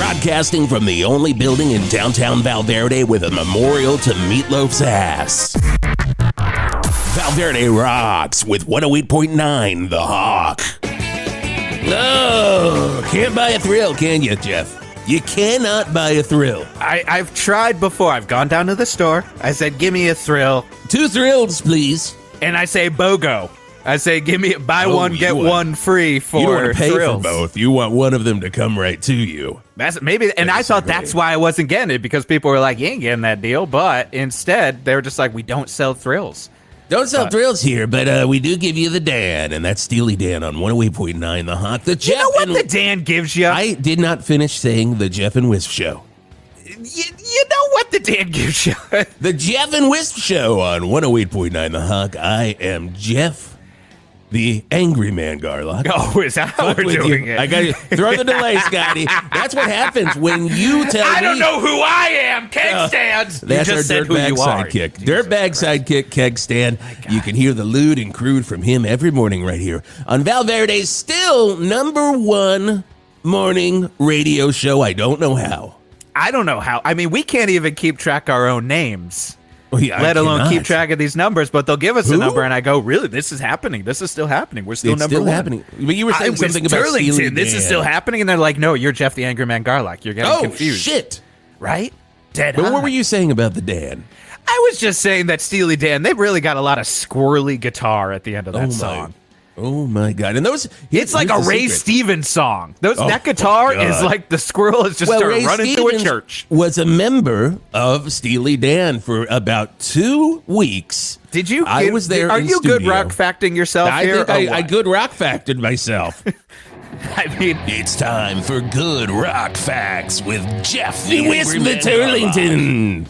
Broadcasting from the only building in downtown Val Verde with a memorial to Meatloaf's ass. Val Verde rocks with 108.9 The Hawk. No, can't buy a thrill, can you, Geoff? You cannot buy a thrill. I've tried before. I've gone down to the store. I said, give me a thrill. 2 thrills, please. And I say, BOGO. I say, give me buy one, get one free for you don't want to pay thrills. for both. You want one of them to come right to you. That's maybe, and I thought that's why I wasn't getting it, because people were like, you ain't getting that deal. But instead, they were just like, we don't sell thrills. Don't sell thrills here, but we do give you the Dan, and that's Steely Dan on 108.9 The Hawk. The Geoff you know what the Dan gives you? I did not finish saying the Geoff and Whisp Show. You know what the Dan gives you? The Geoff and Whisp Show on 108.9 The Hawk. I am Geoff, the Angry Man Garlock. Oh, is that how we're doing it? I got to throw the delay, Scotty. That's what happens when you tell me. I don't know who I am. Keg stands. That's our dirtbag sidekick. Dirtbag sidekick, Keg Stand. You can hear the lewd and crude from him every morning right here on Val Verde's still #1 morning radio show. I don't know how. I don't know how. I mean, we can't even keep track our own names. Well, yeah, let alone keep track of these numbers, but they'll give us a number, and I go, really, this is happening. This is still happening. We're still number one. Happening. But you were saying something about Steely Dan. This is still happening, and they're like, no, you're Geoff the Angry Man Garlock. You're getting confused. Oh, shit. Right? Dead But high. what were you saying about the Dan? I was just saying that Steely Dan, they really got a lot of squirrely guitar at the end of that song. Oh my God! And it's like a Ray Stevens song. That guitar is like the squirrel is just running through a church. Was a member of Steely Dan for about 2 weeks. Did you? I was there. Are you studio. good rock facting yourself here? I think I good rock facted myself. I mean, it's time for good rock facts with Geoff the Whisp the Turlington.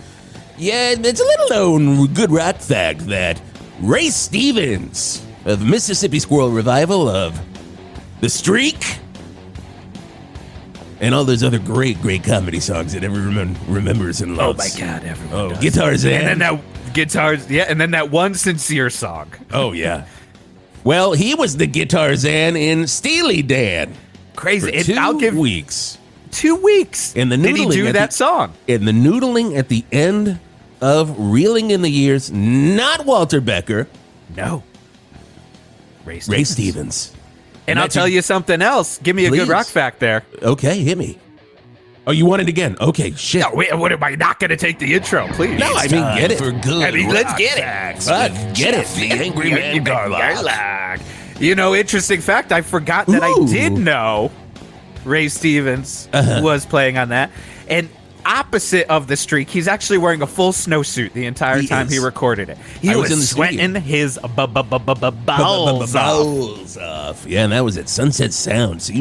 Yeah, it's a little known good rock fact that Ray Stevens of Mississippi Squirrel Revival, of The Streak, and all those other great comedy songs that everyone remembers and loves. Oh my God, everyone does. Guitars and then and then that one sincere song. Oh yeah. Well, he was the Guitarzan in Steely Dan. Crazy. For 2 weeks. 2 weeks. And the did he do that song? And the noodling at the end of Reeling in the Years, not Walter Becker. No. Ray Stevens. And I'll tell you something else. Give me a good rock fact there. Okay, hit me. Oh, you want it again? Okay, shit. No, wait, what am I not going to take the intro, please? No, I mean, get it. For good let's get it. Get it. The Angry Man Garlock. You know, interesting fact, I forgot that I did know Ray Stevens was playing on that. And opposite of the Streak, he's actually wearing a full snowsuit the entire time he recorded it. He was sweating his balls off. Yeah, and that was at Sunset Sound. So,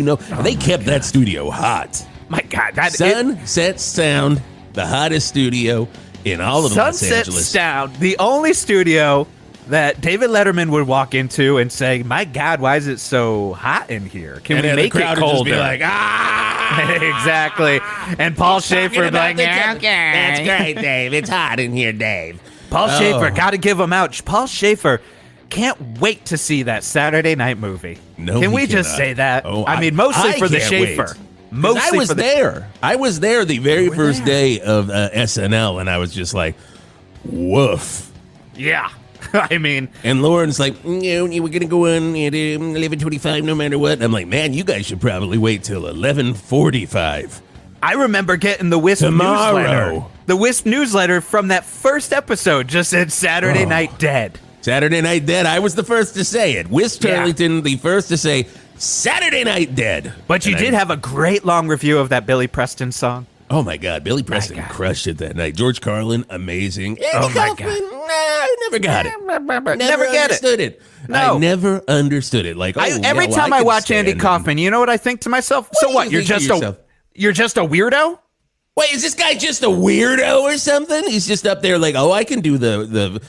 they kept that studio hot. My God. Sunset Sound, the hottest studio in all of Los Angeles. Sunset Sound, the only studio that David Letterman would walk into and say, my God, why is it so hot in here? Can we make it colder? Just be like, exactly. And Paul Schaefer would be like, okay. That's great, Dave. It's hot in here, Dave. Paul Schaefer, got to give him out. Paul Schaefer can't wait to see that Saturday night movie. No, Can we just say that? I mean, mostly for the Schaefer. I was there. I was there the very first day of SNL, and I was just like, woof. Yeah. I mean, and Lauren's like, we're gonna go on at 11:25 no matter what. I'm like, man, you guys should probably wait till 11:45. I remember getting the Wisp newsletter. The Wisp newsletter from that first episode just said Saturday Night Dead. Saturday Night Dead. I was the first to say it. Wisp Turlington, the first to say Saturday Night Dead. But you did have a great long review of that Billy Preston song. Oh my God, Billy Preston crushed it that night. George Carlin, amazing. Oh my God. I never got it. Never understood it. No. I never understood it. Like, every time I watch Andy Kaufman, you know what I think to myself? So what? You're just a weirdo? Wait, is this guy just a weirdo or something? He's just up there like, I can do the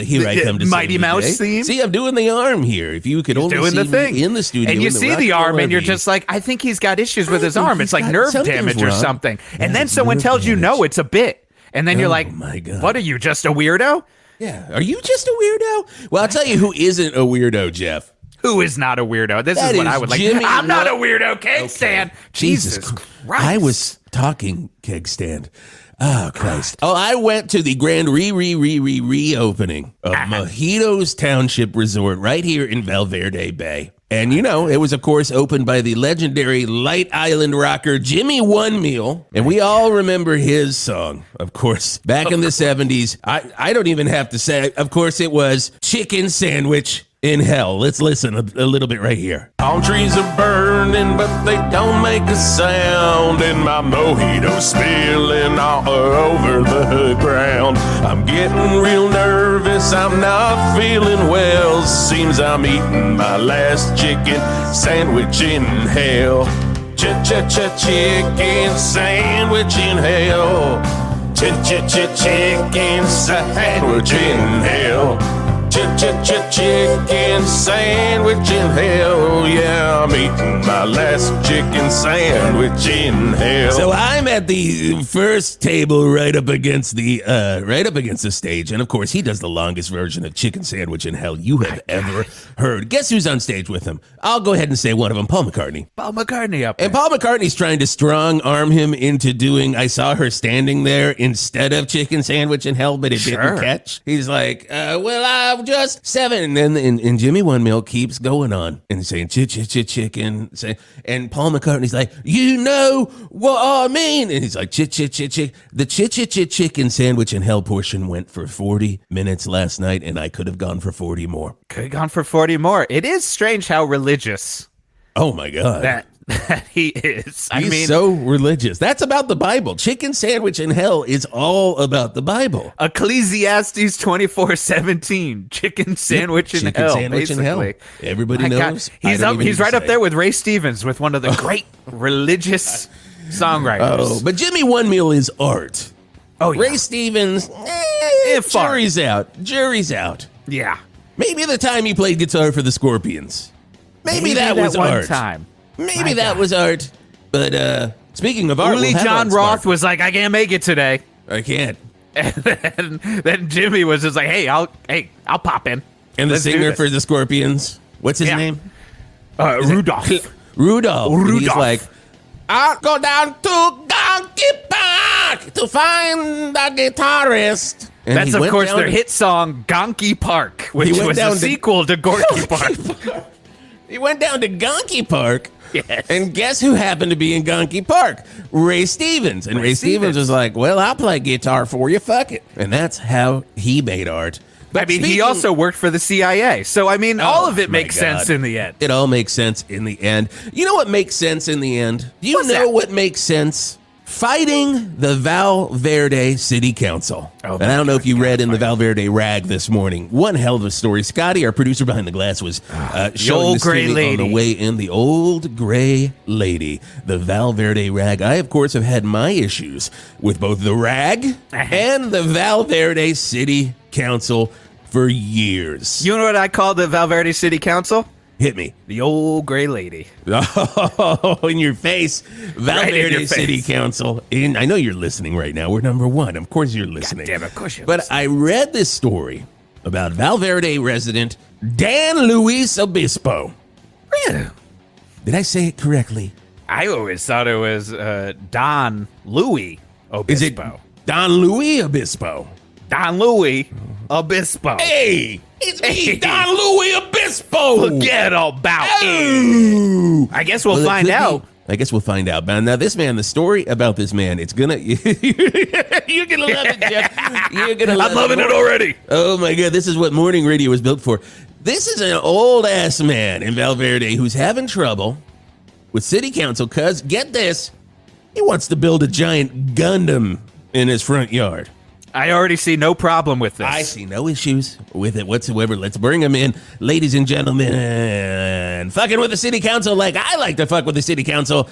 Here I Come to Mighty Mouse theme. See, I'm doing the arm here. If you could only see me in the studio, and you see the arm, and you're just like, I think he's got issues with his arm. It's like nerve damage or something. And then someone tells you, no, it's a bit. And then you're like, my God. What are you, just a weirdo? Yeah. Are you just a weirdo? Well, I'll tell you who isn't a weirdo, Geoff. Who is not a weirdo? This is what I would like. I'm not a weirdo, keg stand. Jesus Christ. I was talking keg stand. Oh, Christ. Oh, I went to the grand reopening of Mojitostownship Resort right here in Val Verde Bay. And, it was, of course, opened by the legendary Light Island rocker Jimmy OneMeal. And we all remember his song, of course, back in the 70s. I don't even have to say, of course, it was Chicken Sandwich in Hell. Let's listen a little bit right here. Palm trees are burning, but they don't make a sound. And my mojito spilling all over the ground. I'm getting real nervous, I'm not feeling well. Seems I'm eating my last chicken sandwich in hell. Chicken sandwich in hell. Chicken sandwich in hell. Chicken sandwich in hell. Yeah, I'm eating my last chicken sandwich in hell. So I'm at the first table right up against the stage, and of course he does the longest version of Chicken Sandwich in Hell you have ever heard. Guess who's on stage with him? I'll go ahead and say one of them, Paul McCartney. Paul McCartney up there. And Paul McCartney's trying to strong arm him into doing I Saw Her Standing There instead of Chicken Sandwich in Hell, but it didn't catch. He's like, well, I'm just 7. And then Jimmy OneMeal keeps going on and saying chicken. And Paul McCartney's like, you know what I mean? And he's like, chick. The chicken sandwich in hell portion went for 40 minutes last night, and I could have gone for 40 more. Could have gone for 40 more. It is strange how religious. Oh my God. That he is. He's so religious. That's about the Bible. Chicken Sandwich in Hell is all about the Bible. Ecclesiastes 24:17. Chicken sandwich in Chicken hell. Sandwich in Hell. Everybody knows. He's right up there with Ray Stevens, with one of the great religious songwriters. Oh, but Jimmy OneMeal is art. Oh, yeah. Ray Stevens, jury's out. Yeah. Maybe the time he played guitar for the Scorpions. Maybe that was one art. Time. Maybe that was art. But speaking of art, John Roth was like, I can't make it today. I can't. And then Jimmy was just like, I'll pop in. And the singer for the Scorpions, what's his name? Rudolph. Rudolph. And he's like, I'll go down to Donkey Park to find the guitarist. And that's, of course, their hit song, Gonky Park, which was a sequel to Gorky Park. He went down to Gonky Park. Yes. And guess who happened to be in Gonky Park? Ray Stevens. And Ray Stevens was like, well, I'll play guitar for you. Fuck it. And that's how he made art. But he also worked for the CIA. So, all of it makes sense in the end. It all makes sense in the end. You know what makes sense in the end? Do you know what makes sense? Fighting the Val Verde City Council. And I don't know if you read in the Val Verde Rag this morning. One hell of a story. Scotty, our producer behind the glass, was showing this to me on the way in. The old gray lady, the Val Verde Rag. I, of course, have had my issues with both the Rag and the Val Verde City Council for years. You know what I call the Val Verde City Council? Hit me. The old gray lady. Oh, in your face. Val Verde City Council. I know you're listening right now. We're number one. Of course you're listening. God damn it, of course you're But listening. I read this story about Val Verde resident Dan Luis Obispo. Really? Did I say it correctly? I always thought it was Don Louis Obispo. Is it Don Luis Obispo? Don Louis Obispo. Hey! It's me, Don Luis Obispo! Forget about it. I guess we'll find out. I guess we'll find out. Now, this man, the story about this man, it's gonna... You're gonna love it, Jeff. You're gonna love it. I'm loving it already. Oh, my God. This is what morning radio was built for. This is an old-ass man in Val Verde who's having trouble with city council because, get this, he wants to build a giant Gundam in his front yard. I already see no problem with this. I see no issues with it whatsoever. Let's bring him in, ladies and gentlemen. Fucking with the city council like I like to fuck with the city council.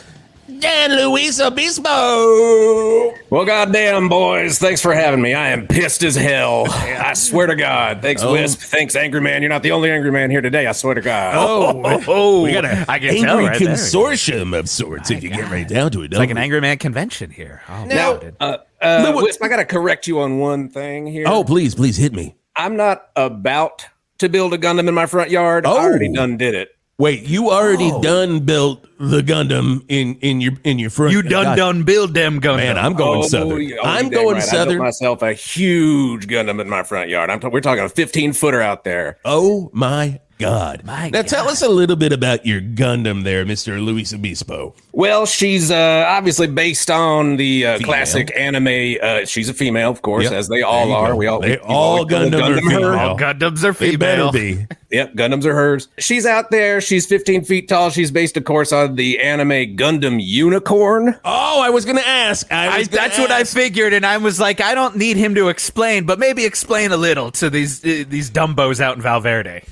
Dan Luis Obispo. Well, goddamn, boys. Thanks for having me. I am pissed as hell. I swear to God. Thanks, Wisp. Thanks, Angry Man. You're not the only angry man here today. I swear to God. We got an angry consortium of sorts if you get right down to it. It's like an angry man convention here. Wisp, I got to correct you on one thing here. Oh, please hit me. I'm not about to build a Gundam in my front yard. I already done did it. Wait, you already done built the Gundam in your front? You done build them Gundam. Man, I'm going southern. I'm going southern. I built myself a huge Gundam in my front yard. We're talking a 15-footer out there. Oh my God. Now tell us a little bit about your Gundam there, Mr. Luis Obispo. Well, she's obviously based on the classic anime. She's a female, of course, as they all are. All Gundam are female. All Gundams are female. They better be. Yep, Gundams are hers. She's out there. She's 15 feet tall. She's based, of course, on the anime Gundam Unicorn. Oh, I was going to ask. That's what I figured, and I was like, I don't need him to explain, but maybe explain a little to these Dumbos out in Val Verde.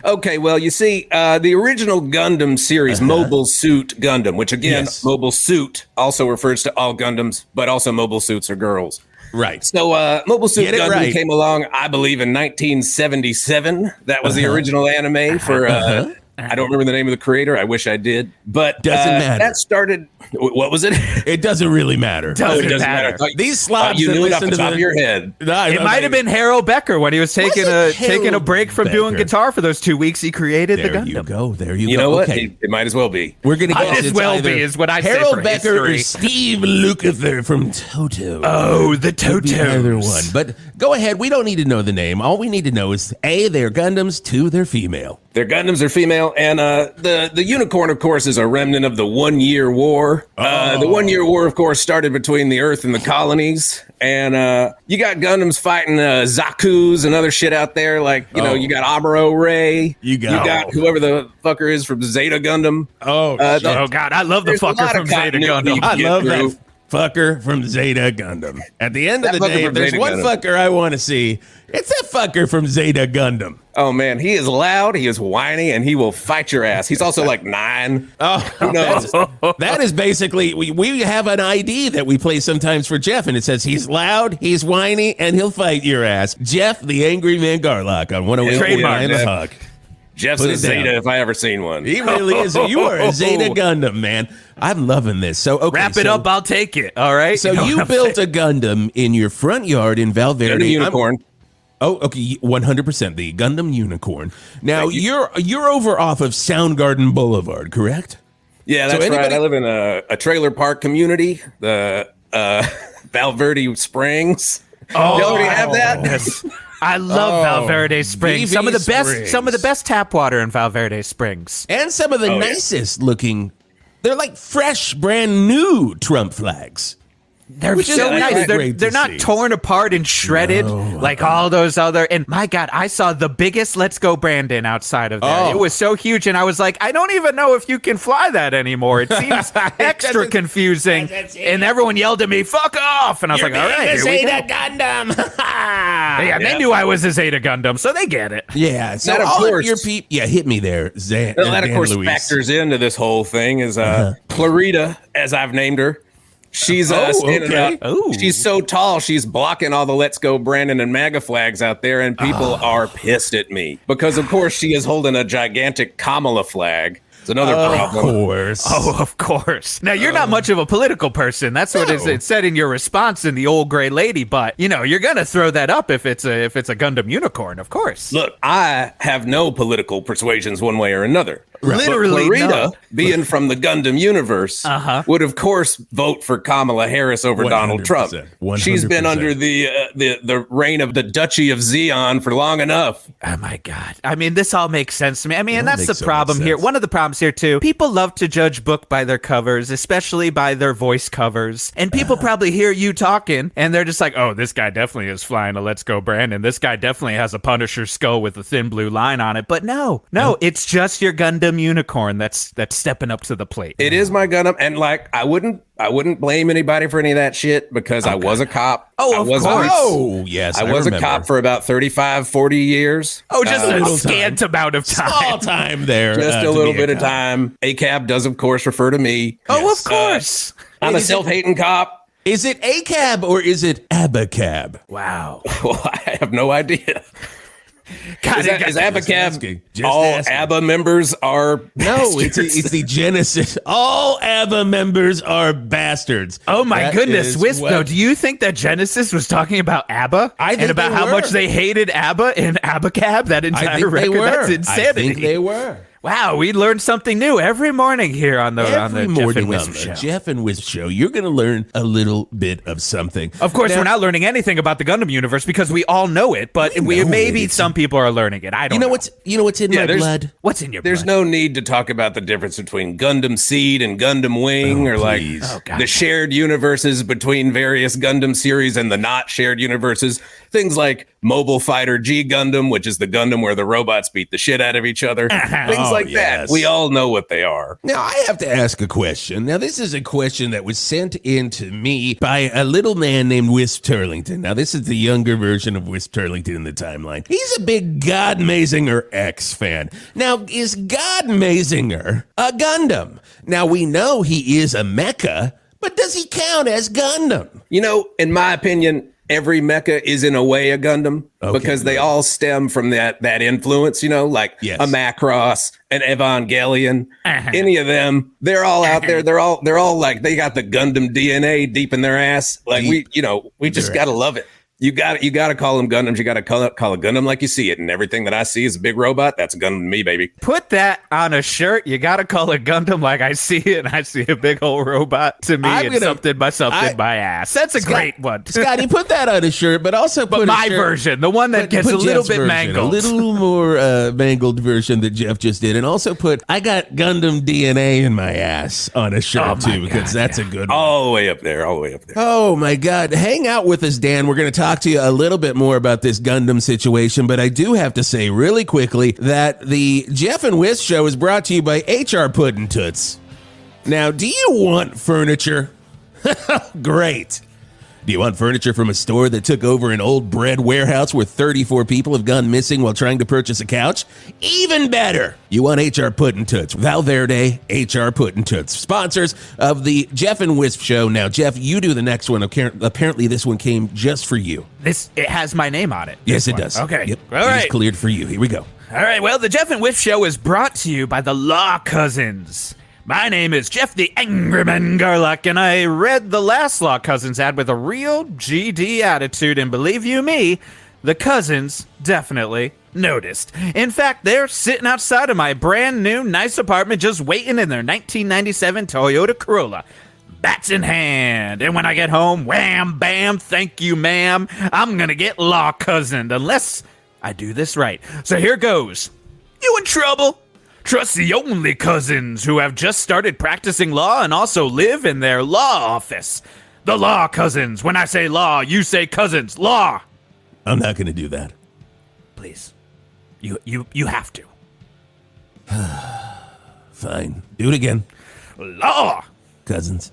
Okay, well, you see, the original Gundam series, Mobile Suit Gundam, which again, Mobile Suit also refers to all Gundams, but also mobile suits are girls. Right. So Mobile Suit Gundam came along, I believe, in 1977. That was the original anime for... I don't remember the name of the creator. I wish I did. But doesn't matter. That started... What was it? It doesn't really matter. It doesn't matter. These slobs you knew it off the top of your head. It might have been Harold Becker when he was taking a break from doing guitar for those 2 weeks. He created the Gundam. There you go. There you go. You know what? Okay. It might as well be. We're gonna might as well be is what I say Harold for Becker history. or Steve Lukather from Toto. Oh, the Totos. Either one. But go ahead. We don't need to know the name. All we need to know is A, they're Gundams. 2, they're female. Their Gundams are female, and the unicorn, of course, is a remnant of the 1 Year War. The 1 Year War, of course, started between the Earth and the colonies, and you got Gundams fighting Zaku's and other shit out there, like you got Amuro Ray, you got whoever the fucker is from Zeta Gundam. Oh God, I love the fucker from Zeta Gundam. I love that fucker from Zeta Gundam. At the end of the day, if there's one fucker I want to see, it's that fucker from Zeta Gundam. Oh man, he is loud, he is whiny, and he will fight your ass. He's also like 9. Who knows? That is basically, we have an ID that we play sometimes for Geoff, and it says he's loud, he's whiny, and he'll fight your ass. Geoff, the Angry Man Garlock on 108.9 The Hug. Jeff's a Zeta if I ever seen one. He really is. You are a Zeta Gundam, man. I'm loving this. So, okay. Wrap it up, I'll take it. All right? So you built a Gundam in your front yard in Val Verde. Gundam Unicorn. Oh, okay, 100%. The Gundam Unicorn. Now, you're over off of Soundgarden Boulevard, correct? Yeah, that's right. I live in a trailer park community, the Val Verde Springs. Oh, you already have that? Yes. I love Val Verde Springs. Some of the best tap water in Val Verde Springs. And some of the nicest looking. They're like fresh, brand new Trump flags. They're so nice. They're not torn apart and shredded like all those other. And my God, I saw the biggest Let's Go Brandon outside of there. It was so huge. And I was like, I don't even know if you can fly that anymore. It seems extra confusing. And everyone yelled at me, fuck off. And I was like, all right, here we go. Zeta Gundam. Yeah, they knew I was a Zeta Gundam, so they get it. Yeah. So that, of course, hit me there, Zan. That, of course, factors into this whole thing is Clarita, as I've named her. She's standing up. She's so tall, she's blocking all the Let's Go Brandon and MAGA flags out there, and people are pissed at me because, of course, she is holding a gigantic Kamala flag. It's another problem. Of course. Oh, of course. Now, you're not much of a political person. That's what it said in your response in the Old Gray Lady. But, you're going to throw that up if it's a Gundam Unicorn, of course. Look, I have no political persuasions one way or another. Right. Literally, but Clarita, being from the Gundam universe, would of course vote for Kamala Harris over Donald Trump. 100%. She's been under the reign of the Duchy of Zeon for long enough. Oh my God! I mean, this all makes sense to me. I mean, and that's the problem here. One of the problems here too. People love to judge book by their covers, especially by their voice covers. And people probably hear you talking, and they're just like, "Oh, this guy definitely is flying a Let's Go Brandon. This guy definitely has a Punisher skull with a thin blue line on it." But no, it's just your Gundam Unicorn that's stepping up to the plate. It is my Gundam, and I wouldn't blame anybody for any of that shit because I was a cop. Oh, of course. Oh, yes. I was a cop for about 35, 40 years. Oh, just a scant amount of time. Small time there. Just a little bit of time. ACAB does, of course, refer to me. Oh, of course. I'm a self-hating cop. Is it ACAB or is it ABACAB? Wow. Well, I have no idea. Is ABBA Cab Just all asking. ABBA members are No, bastards? it's the Genesis. All ABBA members are bastards. Oh my That goodness, is Wisp, what- though, do you think that Genesis was talking about ABBA? I think and about they how were. much they hated ABBA in ABBA Cab, that I entire think they record? were. That's insanity. I think they were. Wow, we learned something new every morning here on the Every Geoff morning and Wisp on the show. Geoff and Whisp show, you're going to learn a little bit of something. Of course, Now- we're not learning anything about the Gundam universe because we all know it, but We know maybe it. some people are learning it. I don't know. You know what's in my there's- blood? What's in your There's blood? no need to talk about the difference between Gundam Seed and Gundam Wing, or like please. Oh, God. the shared universes between various Gundam series and the not shared universes. Things like Mobile Fighter G Gundam, which is the Gundam where the robots beat the shit out of each other. Things Oh, like yes. that. We all know what they are. Now, I have to ask a question. Now, this is a question that was sent in to me by a little man named Wisp Turlington. Now, this is the younger version of Wisp Turlington in the timeline. He's a big God Mazinger X fan. Now, is God Mazinger a Gundam? Now, we know he is a mecha, but does he count as Gundam? You know, in my opinion, every mecha is in a way a Gundam because they all stem from that influence, you know, like Yes. a Macross, an Evangelion, any of them. They're all out there. They're all like, they got the Gundam DNA deep in their ass. Like we just their got to love it. You got to call them Gundams. You got to call a Gundam like you see it. And everything that I see is a big robot. That's a Gundam to me, baby. Put that on a shirt. You got to call it Gundam like I see it, and I see a big old robot. To me, I'm it's gonna- something by something by ass. That's a great one. Scotty, put that on a shirt, but also put But a my shirt- version, the one that gets Put a little Jeff's bit version, mangled. a little more mangled version that Geoff just did, and also put "I got Gundam DNA in my ass" on a shirt Oh, my too, because God, that's a good one. All the way up there. Oh my God. Hang out with us, Dan. We're going to talk to you a little bit more about this Gundam situation, but I do have to say really quickly that the Geoff and Whisp show is brought to you by HR Puddin' Toots. Now, do you want furniture? Great. Do you want furniture from a store that took over an old bread warehouse where 34 people have gone missing while trying to purchase a couch? Even better. You want HR Puddin' Toots. Val Verde, HR Puddin' Toots. Sponsors of the Geoff and Whisp show. Now, Geoff, you do the next one. Apparently, this one came just for you. It has my name on it. Yes, this it one. does. Okay. Yep. All It is right. cleared for you. Here we go. All right, well, the Geoff and Whisp show is brought to you by the Law Cousins. My name is Jeff the Angryman Garlock, and I read the last Law Cousins ad with a real GD attitude, and believe you me, the cousins definitely noticed. In fact, they're sitting outside of my brand new nice apartment just waiting in their 1997 Toyota Corolla. Bats in hand. And when I get home, wham, bam, thank you, ma'am, I'm gonna get law cousined unless I do this right. So here goes. You in trouble? Trust the only cousins who have just started practicing law and also live in their law office. The Law Cousins. When I say law, you say cousins. Law. I'm not going to do that. Please. You have to. Fine. Do it again, Law. cousins.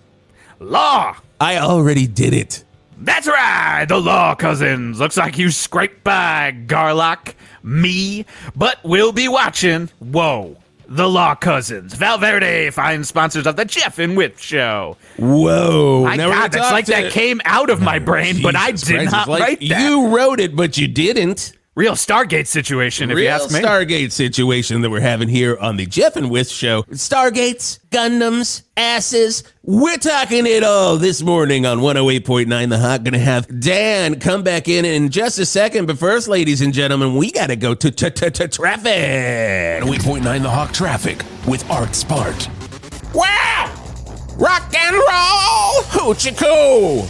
Law. I already did it. That's right, the Law Cousins. Looks like you scraped by, Garlock, me, but we'll be watching. Whoa, the Law Cousins. Val Verde, fine sponsors of the Geoff and Whisp show. Whoa. My Now we're God, gonna that's talk like to- that came out of my brain, but I Jesus did Christ, not it's like write that. You wrote it, but you didn't. Real Stargate situation, if you Real ask me. Stargate situation that we're having here on the Geoff and Whisp show. Stargates, Gundams, asses. We're talking it all this morning on 108.9 The Hot. Gonna have Dan come back in just a second. But first, ladies and gentlemen, we gotta go to traffic. 108.9 The Hawk Traffic with Art Spart. Wow! Rock and roll! Hoochie coo!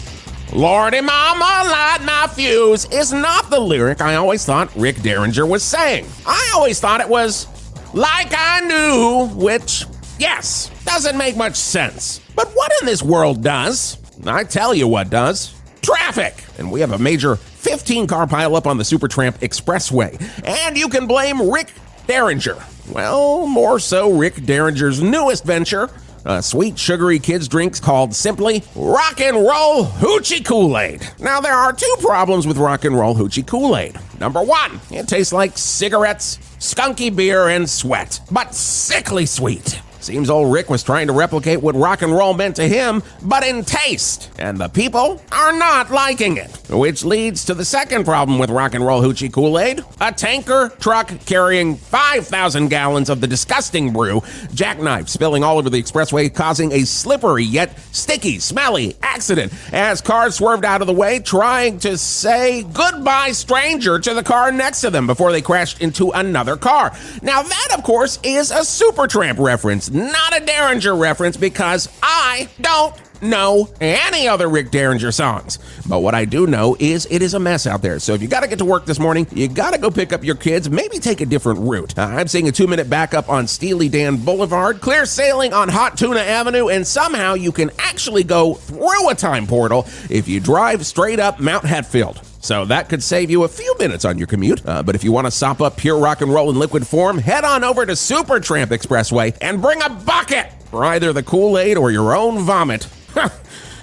Lordy mama, light my fuse is not the lyric I always thought Rick Derringer was saying. I always thought it was like I knew, which, yes, doesn't make much sense. But what in this world does? I tell you what does. Traffic! And we have a major 15-car pileup on the Supertramp Expressway. And you can blame Rick Derringer. Well, more so Rick Derringer's newest venture, a sweet, sugary kids' drinks called simply Rock and Roll Hoochie Kool-Aid. Now, there are two problems with Rock and Roll Hoochie Kool-Aid. Number one, it tastes like cigarettes, skunky beer, and sweat, but sickly sweet. Seems old Rick was trying to replicate what rock and roll meant to him, but in taste. And the people are not liking it. Which leads to the second problem with rock and roll hoochie Kool-Aid. A tanker truck carrying 5,000 gallons of the disgusting brew, jackknife spilling all over the expressway, causing a slippery yet sticky, smelly accident as cars swerved out of the way, trying to say goodbye stranger to the car next to them before they crashed into another car. Now that, of course, is a Supertramp reference, not a Derringer reference, because I don't know any other Rick Derringer songs. But what I do know is it is a mess out there. So if you got to get to work this morning, you got to go pick up your kids, maybe take a different route. I'm seeing a 2-minute backup on Steely Dan Boulevard, clear sailing on Hot Tuna Avenue, and somehow you can actually go through a time portal if you drive straight up Mount Hatfield. So that could save you a few minutes on your commute. But if you want to sop up pure rock and roll in liquid form, head on over to Supertramp Expressway and bring a bucket for either the Kool-Aid or your own vomit.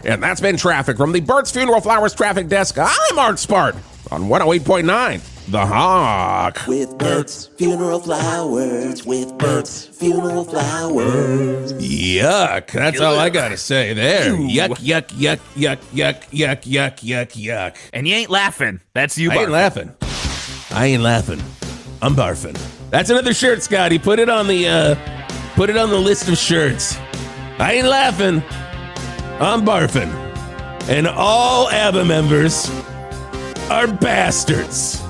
And that's been traffic from the Burt's Funeral Flowers Traffic Desk. I'm Art Spart on 108.9 The Hawk. With Burt's Funeral Flowers, with Burt's Funeral Flowers. Yuck. That's all I got to say there. Yuck, yuck, yuck, yuck, yuck, yuck, yuck, yuck, yuck. And you ain't laughing. That's you, I ain't laughing. I ain't laughing. I'm barfing. That's another shirt, Scotty. Put it on the list of shirts. I ain't laughing. I'm barfing. And all ABBA members are bastards.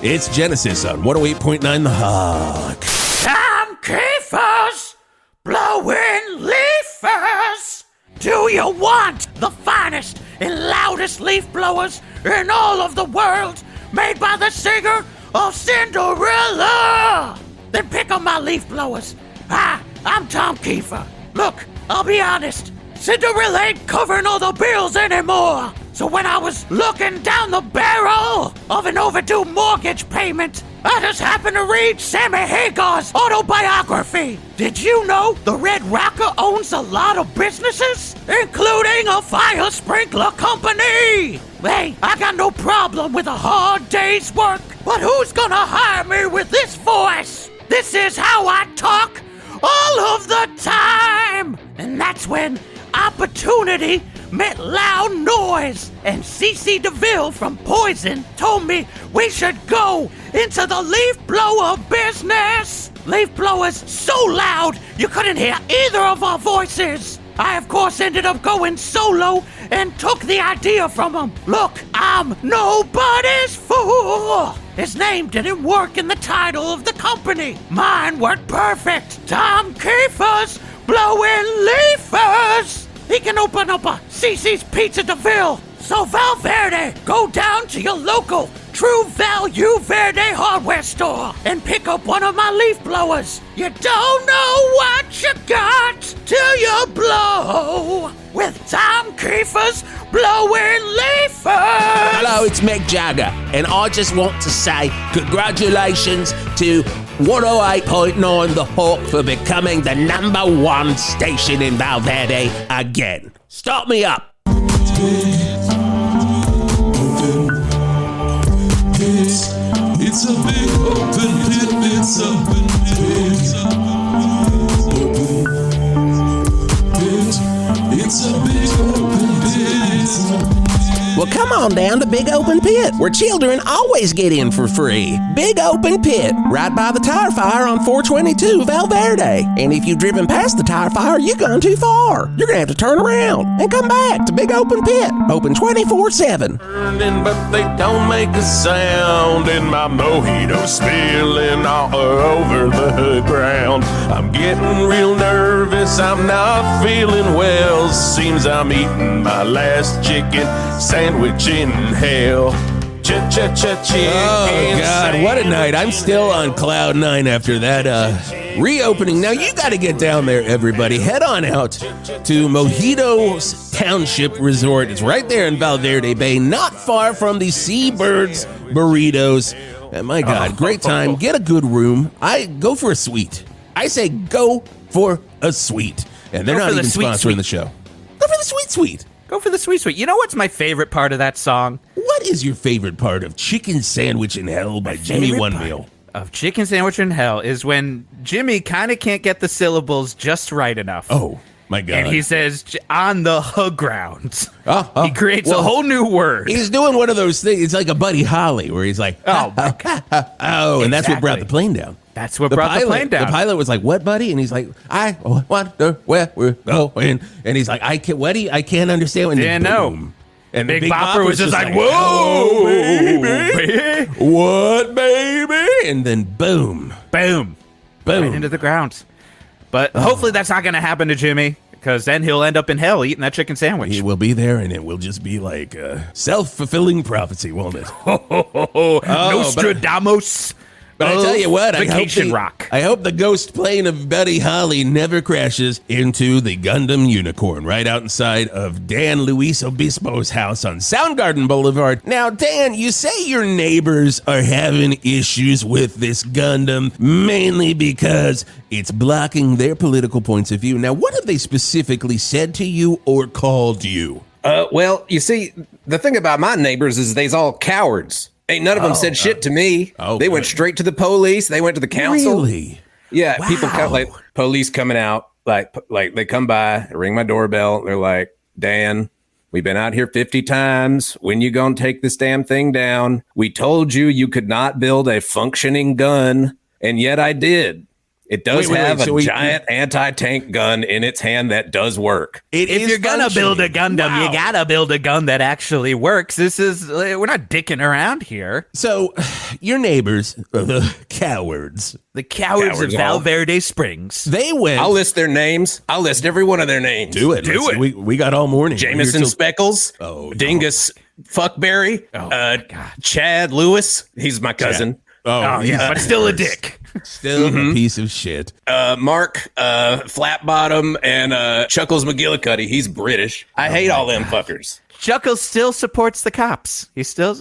It's Genesis on 108.9 The Hawk. Tom Kiefer's blowing leafers. Do you want the finest and loudest leaf blowers in all of the world, made by the singer of Cinderella? Then pick up my leaf blowers. Hi, I'm Tom Kiefer. Look, I'll be honest. Cinderella ain't covering all the bills anymore. So when I was looking down the barrel of an overdue mortgage payment, I just happened to read Sammy Hagar's autobiography. Did you know the Red Rocker owns a lot of businesses, including a fire sprinkler company? Hey, I got no problem with a hard day's work, but who's gonna hire me with this voice? This is how I talk all of the time. And that's when opportunity met loud noise, and CeCe DeVille from Poison told me we should go into the leaf blower business. Leaf blowers so loud you couldn't hear either of our voices. I, of course, ended up going solo and took the idea from him. Look, I'm nobody's fool. His name didn't work in the title of the company. Mine worked perfect. Tom Kiefer's blowing leafers. He can open up a CeCe's Pizza DeVille. So Val Verde, go down to your local True Value Verde hardware store and pick up one of my leaf blowers. You don't know what you got till you blow with Tom Kiefer's blowing leafers. Hello, it's Mick Jagger, and I just want to say congratulations to 108.9 The Hawk for becoming the #1 station in Val Verde again. Start me up. It's a big open pit, it's open pit. It's a big open pit. Well, come on down to Big Open Pit, where children always get in for free. Big Open Pit, right by the tire fire on 422 Val Verde. And if you've driven past the tire fire, you've gone too far. You're gonna have to turn around and come back to Big Open Pit, open 24/7. Burning, but they don't make a sound. And my mojito spilling all over the ground. I'm getting real nervous, I'm not feeling well. Seems I'm eating my last chicken sandwich in hell. Oh, God, what a night. I'm still on cloud 9 after that reopening. Now, you got to get down there, everybody. Head on out to Mojitostownship Resort. It's right there in Val Verde Bay, not far from the Seabirds Burritos. And my God, great time. Get a good room. Go for a suite. I say go for a suite. And they're not even sponsoring the show. Go for the sweet suite. Go for the sweet sweet. You know what's my favorite part of that song? What is your favorite part of Chicken Sandwich in Hell by Jimmy OneMeal? of Chicken Sandwich in Hell is when Jimmy kind of can't get the syllables just right enough. Oh, my God. And he says, on the ground. He creates a whole new word. He's doing one of those things. It's like a Buddy Holly where he's like, oh, my God. Oh, and that's what brought the plane down. That's what brought the plane down. The pilot was like, "What, buddy?" And he's like, "I wonder where we're going." And he's like, "I can't. What? I can't understand." And didn't know. And Big Bopper was just like, "Whoa, oh, baby, what, baby?" And then boom, boom, boom, right into the ground. But hopefully that's not going to happen to Jimmy, because then he'll end up in hell eating that chicken sandwich. He will be there, and it will just be like a self-fulfilling prophecy, won't it? Nostradamus. But I tell you what, Vacation Rock. I hope the ghost plane of Buddy Holly never crashes into the Gundam Unicorn right outside of Dan Luis Obispo's house on Soundgarden Boulevard. Now, Dan, you say your neighbors are having issues with this Gundam, mainly because it's blocking their political points of view. Now, what have they specifically said to you or called you? Well, you see, the thing about my neighbors is they's all cowards. Ain't none of them said shit to me. They went straight to the police. They went to the council. Really? Yeah, people come, like police coming out, like they come by, ring my doorbell. They're like, Dan, we've been out here 50 times. When you gonna take this damn thing down? We told you you could not build a functioning gun, and yet I did. It does have a giant anti-tank gun in its hand that does work. If you're going to build a Gundam, you got to build a gun that actually works. We're not dicking around here. So, your neighbors are the cowards. The cowards of Val Verde Springs. They went. I'll list their names. I'll list every one of their names. Do it. We got all morning. Jamison Speckles. Dingus Fuckberry. Chad Lewis. He's my cousin. Oh, yeah, but still a dick. Still a piece of shit. Mark Flattbottom and Chuckles McGillicuddy. He's British. I hate all them fuckers. Chuckles still supports the cops. He still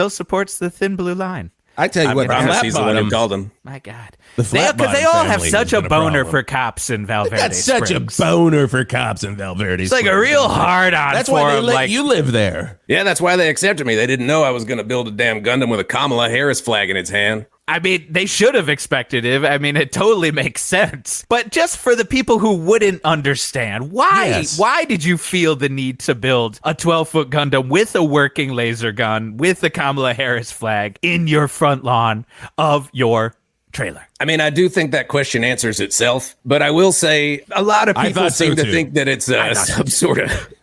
supports the thin blue line. I tell you what, he's the one who called him. My God. Because they all have such a boner for cops in Val Verde Springs. Such a boner for cops in Val Verde Springs. It's like a real hard-on That's for why them. let you live there. Yeah, that's why they accepted me. They didn't know I was going to build a damn Gundam with a Kamala Harris flag in its hand. I mean, they should have expected it. I mean, it totally makes sense. But just for the people who wouldn't understand, why did you feel the need to build a 12-foot Gundam with a working laser gun, with the Kamala Harris flag in your front lawn of your trailer? I mean, I do think that question answers itself, but I will say a lot of people seem to think that it's some sort of...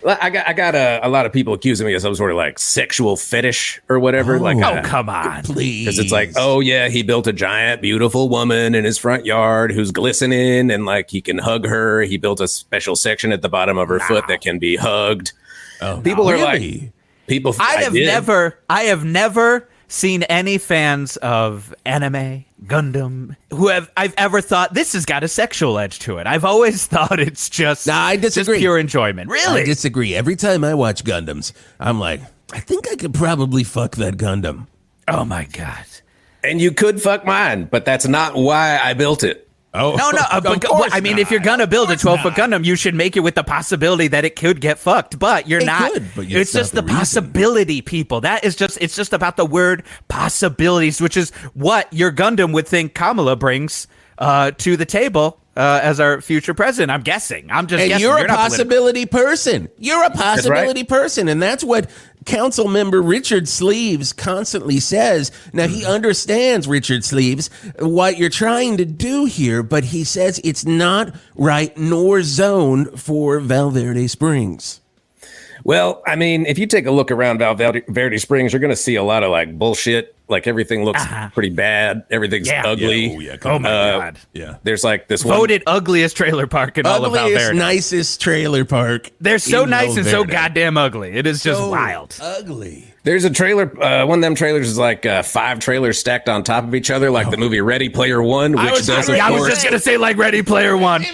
I got a lot of people accusing me of some sort of like sexual fetish or whatever. Come on, please. Because it's like, oh yeah, he built a giant, beautiful woman in his front yard who's glistening and like he can hug her. He built a special section at the bottom of her foot that can be hugged. People are like, people. I have never seen any fans of anime, Gundam, I've ever thought this has got a sexual edge to it. I've always thought it's just, I disagree. Just pure enjoyment. Really? I disagree. Every time I watch Gundams, I'm like, I think I could probably fuck that Gundam. Oh my God. And you could fuck mine, but that's not why I built it. Oh, no. I mean, if you're gonna build a 12-foot Gundam, you should make it with the possibility that it could get fucked. But you're not. It's just the possibility, people. It's just about the word possibilities, which is what your Gundam would think Kamala brings to the table as our future president. I'm guessing. I'm just guessing. You're a possibility person. You're a possibility person, and that's what Council Member Richard Sleeves constantly says. Now, he understands, Richard Sleeves, what you're trying to do here, but he says it's not right nor zoned for Val Verde Springs. Well, I mean, if you take a look around Val Verde Springs, you're going to see a lot of like bullshit. Like everything looks pretty bad. Everything's ugly. Oh my God. Yeah. There's like this voted ugliest trailer park in all of Val Verde. Nicest trailer park. They're so nice and so goddamn ugly. It is just wild. Ugly. There's a trailer. One of them trailers is like 5 trailers stacked on top of each other, like the movie Ready Player One, which does. I was just gonna say like Ready Player One.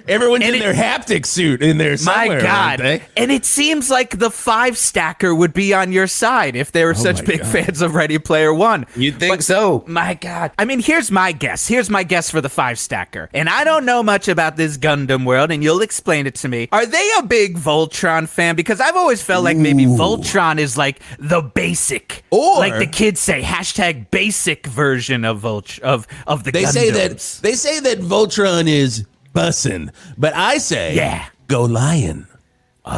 Everyone's in their haptic suit in there somewhere. My God. And it seems like the 5 stacker would be on your side if they were such big fans of Ready Player One. one. You'd think so. My God. I mean, here's my guess. Here's my guess for the 5-stacker. And I don't know much about this Gundam world, and you'll explain it to me. Are they a big Voltron fan? Because I've always felt like maybe Voltron is like the basic, or like the kids say, hashtag basic version of of the they Gundams. They say that Voltron is bussin', but I say Go Lion.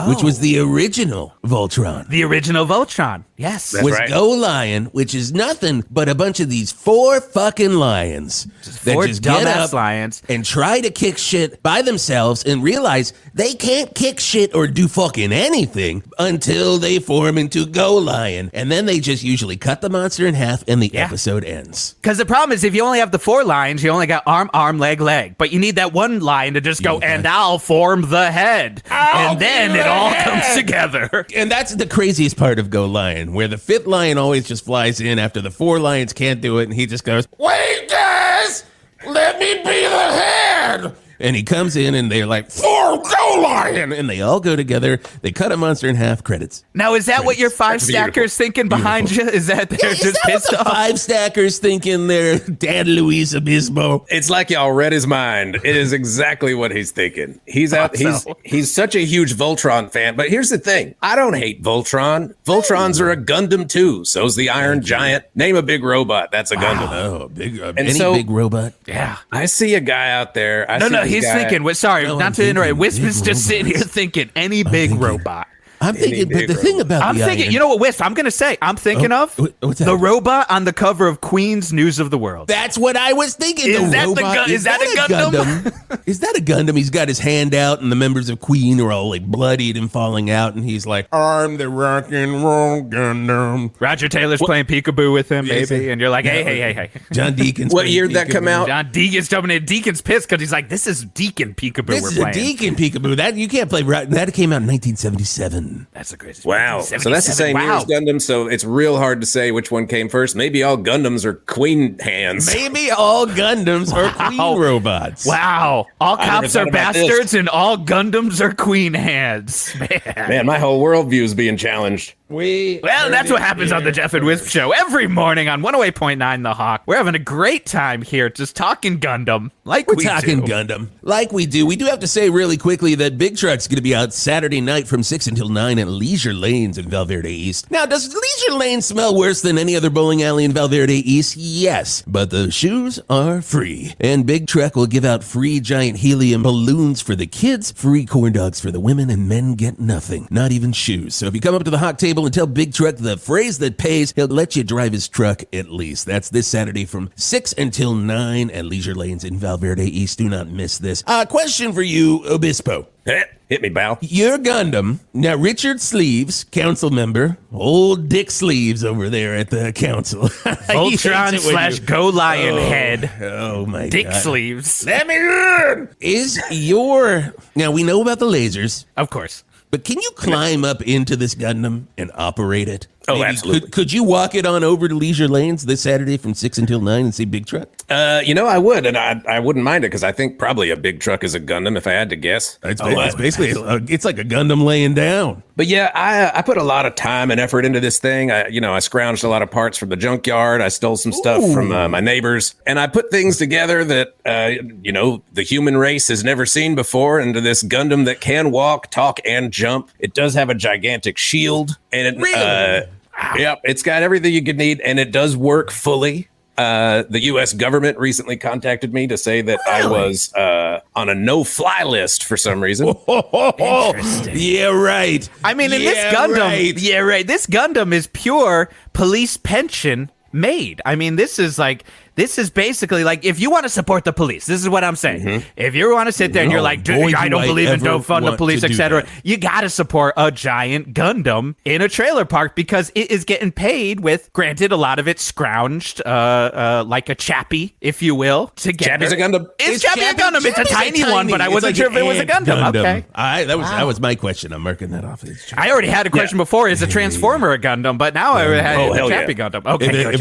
Which was the original Voltron. The original Voltron, yes. That's was right. Go Lion, which is nothing but a bunch of these 4 fucking lions that just get up lions and try to kick shit by themselves and realize they can't kick shit or do fucking anything until they form into Go Lion. And then they just usually cut the monster in half and the episode ends. Because the problem is if you only have the 4 lions, you only got arm, leg, leg. But you need that one lion to just go, and I'll form the head. And then it all comes together. And that's the craziest part of Go Lion, where the 5th lion always just flies in after the 4 lions can't do it, and he just goes, "Wait, guys, let me be the head." And he comes in, and they're like, "For Go Lion!" And they all go together. They cut a monster in half. Credits. Now, is that what your 5-stackers thinking behind you? Is that they're just pissed off? 5-stackers thinking they're Dad Luis Obispo. It's like y'all read his mind. It is exactly what he's thinking. He's out. He's such a huge Voltron fan. But here's the thing: I don't hate Voltron. Voltrons are a Gundam too. So's the Iron Giant. Name a big robot. That's a Gundam. Oh, big robot. Yeah. I see a guy out there. He's thinking, not to interrupt, Wisp is just sitting here thinking, any big robot. I'm thinking, but the thing about you know what, Wisp, I'm going to say, I'm thinking of the robot on the cover of Queen's News of the World. That's what I was thinking. Is that a Gundam? Is that a Gundam? He's got his hand out, and the members of Queen are all like bloodied and falling out, and he's like, "I'm the rock and roll Gundam." Roger Taylor's playing peekaboo with him, baby, and you're like, hey. John Deacon's what year did that come out? John Deacon's jumping in. Deacon's pissed because he's like, this is Deacon peekaboo This is a Deacon peekaboo. That you can't play. That came out in 1977. That's the craziest. Wow. So that's the same year as Gundam, so it's real hard to say which one came first. Maybe all Gundams are Queen hands. Maybe all Gundams are Queen robots. Wow. All cops are bastards and all Gundams are Queen hands. Man, my whole worldview is being challenged. Well, that's what happens on the Geoff and Whisp show every morning on 108.9 The Hawk. We're having a great time here just talking Gundam like we do. Gundam like we do. We do have to say really quickly that Big Truck's going to be out Saturday night from 6 until 9 at Leisure Lanes in Val Verde East. Now, does Leisure Lanes smell worse than any other bowling alley in Val Verde East? Yes, but the shoes are free. And Big Truck will give out free giant helium balloons for the kids, free corn dogs for the women, and men get nothing, not even shoes. So if you come up to the Hawk table and tell Big Truck the phrase that pays, he'll let you drive his truck at least. That's this Saturday from 6 until 9 at Leisure Lanes in Val Verde East. Do not miss this. Question for you, Obispo. Hit me, Val. Your Gundam. Now, Richard Sleeves, council member, old Dick Sleeves over there at the council. Voltron / Go Lion head. Oh, my Dick God. Sleeves. Let me in. Now, we know about the lasers. Of course. But can you climb up into this Gundam and operate it? Oh, Maybe absolutely. Could you walk it on over to Leisure Lanes this Saturday from 6 until 9 and see Big Truck? I would, and I wouldn't mind it because I think probably a Big Truck is a Gundam if I had to guess. It's basically, it's like a Gundam laying down. But yeah, I put a lot of time and effort into this thing. I scrounged a lot of parts from the junkyard. I stole some stuff from my neighbors, and I put things together that the human race has never seen before into this Gundam that can walk, talk, and jump. It does have a gigantic shield, and yep, it's got everything you could need, and it does work fully. The U.S. government recently contacted me to say that I was on a no-fly list for some reason. Interesting. Yeah, right. I mean, in this Gundam, this Gundam is pure police pension made. I mean, this is basically like, if you want to support the police, this is what I'm saying. Mm-hmm. If you want to sit there and you're like, I don't believe in don't fund the police, etc., you got to support a giant Gundam in a trailer park because it is getting paid with, granted, a lot of it scrounged, like a Chappie, if you will. Chappie's a Gundam. Is Chappie a Gundam? It's a tiny one, but I wasn't sure if it was a Gundam. Okay. That was my question. I'm marking that off. I already had a question before. Is a Transformer a Gundam? But now I had a Chappie Gundam. Okay, good.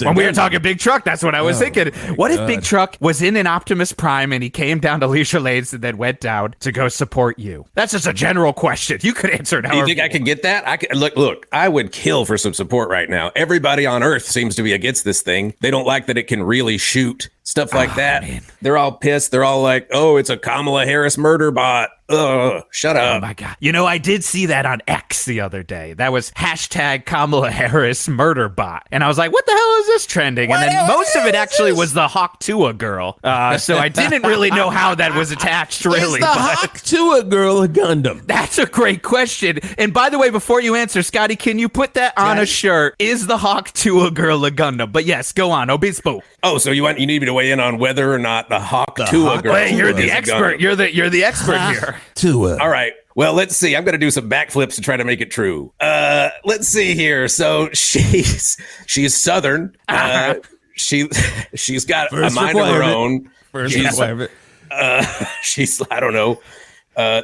When we were talking Big Truck, that's what what I was thinking. What if Big Truck was in an Optimus Prime and he came down to Leisure Lanes and then went down to go support you? That's just a general question. You could answer it. You think I could get that? Look, I would kill for some support right now. Everybody on Earth seems to be against this thing. They don't like that it can really shoot. Stuff like that. Man. They're all pissed. They're all like, oh, it's a Kamala Harris murder bot. Ugh, shut up. Oh, my God. You know, I did see that on X the other day. That was hashtag Kamala Harris murder bot. And I was like, what the hell is this trending? And then most of it actually was the Hawk Tuah girl. So I didn't really know how that was attached, really. Is the Hawk Tuah girl a Gundam? That's a great question. And by the way, before you answer, Scotty, can you put that on a shirt? Is the Hawk Tuah girl a Gundam? But yes, go on, Obispo. Oh, so you need me to weigh in on whether or not the Hawk Tuah girl? Well, you're the expert. You're the expert here. Tuah. All right. Well, let's see. I'm going to do some backflips to try to make it true. Let's see here. So she's Southern. She's got a mind of her own. She's I don't know.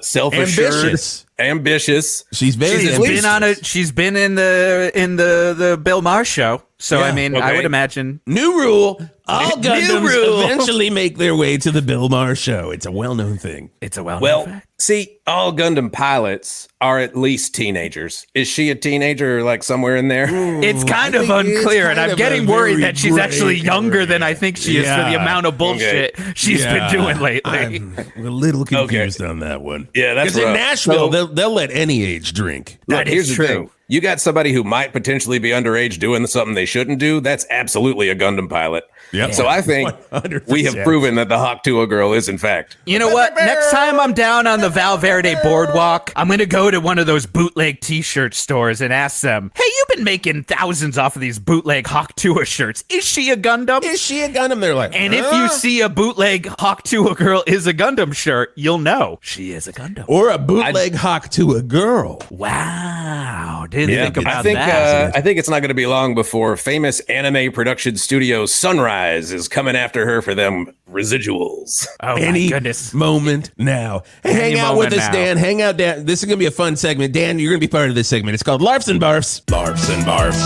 Self-assured, ambitious. She's very ambitious. She's been in the Bill Maher show. So I mean, I would imagine new rule: all Gundams eventually make their way to the Bill Maher show. It's a well-known thing. Well, see, all Gundam pilots are at least teenagers. Is she a teenager, or like somewhere in there? It's kind of unclear, and I'm getting worried that she's actually younger than I think she is for the amount of bullshit she's been doing lately. I'm a little confused on that one. Yeah, that's because in Nashville they'll let any age drink. Here's the thing. You got somebody who might potentially be underage doing something they shouldn't do. That's absolutely a Gundam pilot. Yep. So I think 100%. We have proven that the Hawk Tuah girl is, in fact. You know what? Next time I'm down on the Val Verde boardwalk, I'm going to go to one of those bootleg t-shirt stores and ask them, hey, you've been making thousands off of these bootleg Hawk Tuah shirts. Is she a Gundam? Is she a Gundam? They're like, and if you see a bootleg Hawk Tuah girl is a Gundam shirt, you'll know she is a Gundam. Or a bootleg Hawk Tuah girl. Wow. Didn't think about that. I think it's not going to be long before famous anime production studio Sunrise is coming after her for them residuals. Oh, Any my goodness. moment now. Hey, hang out with us, Dan. Hang out, Dan. This is going to be a fun segment. Dan, you're going to be part of this segment. It's called Larfs and Barfs. Larfs and Barfs.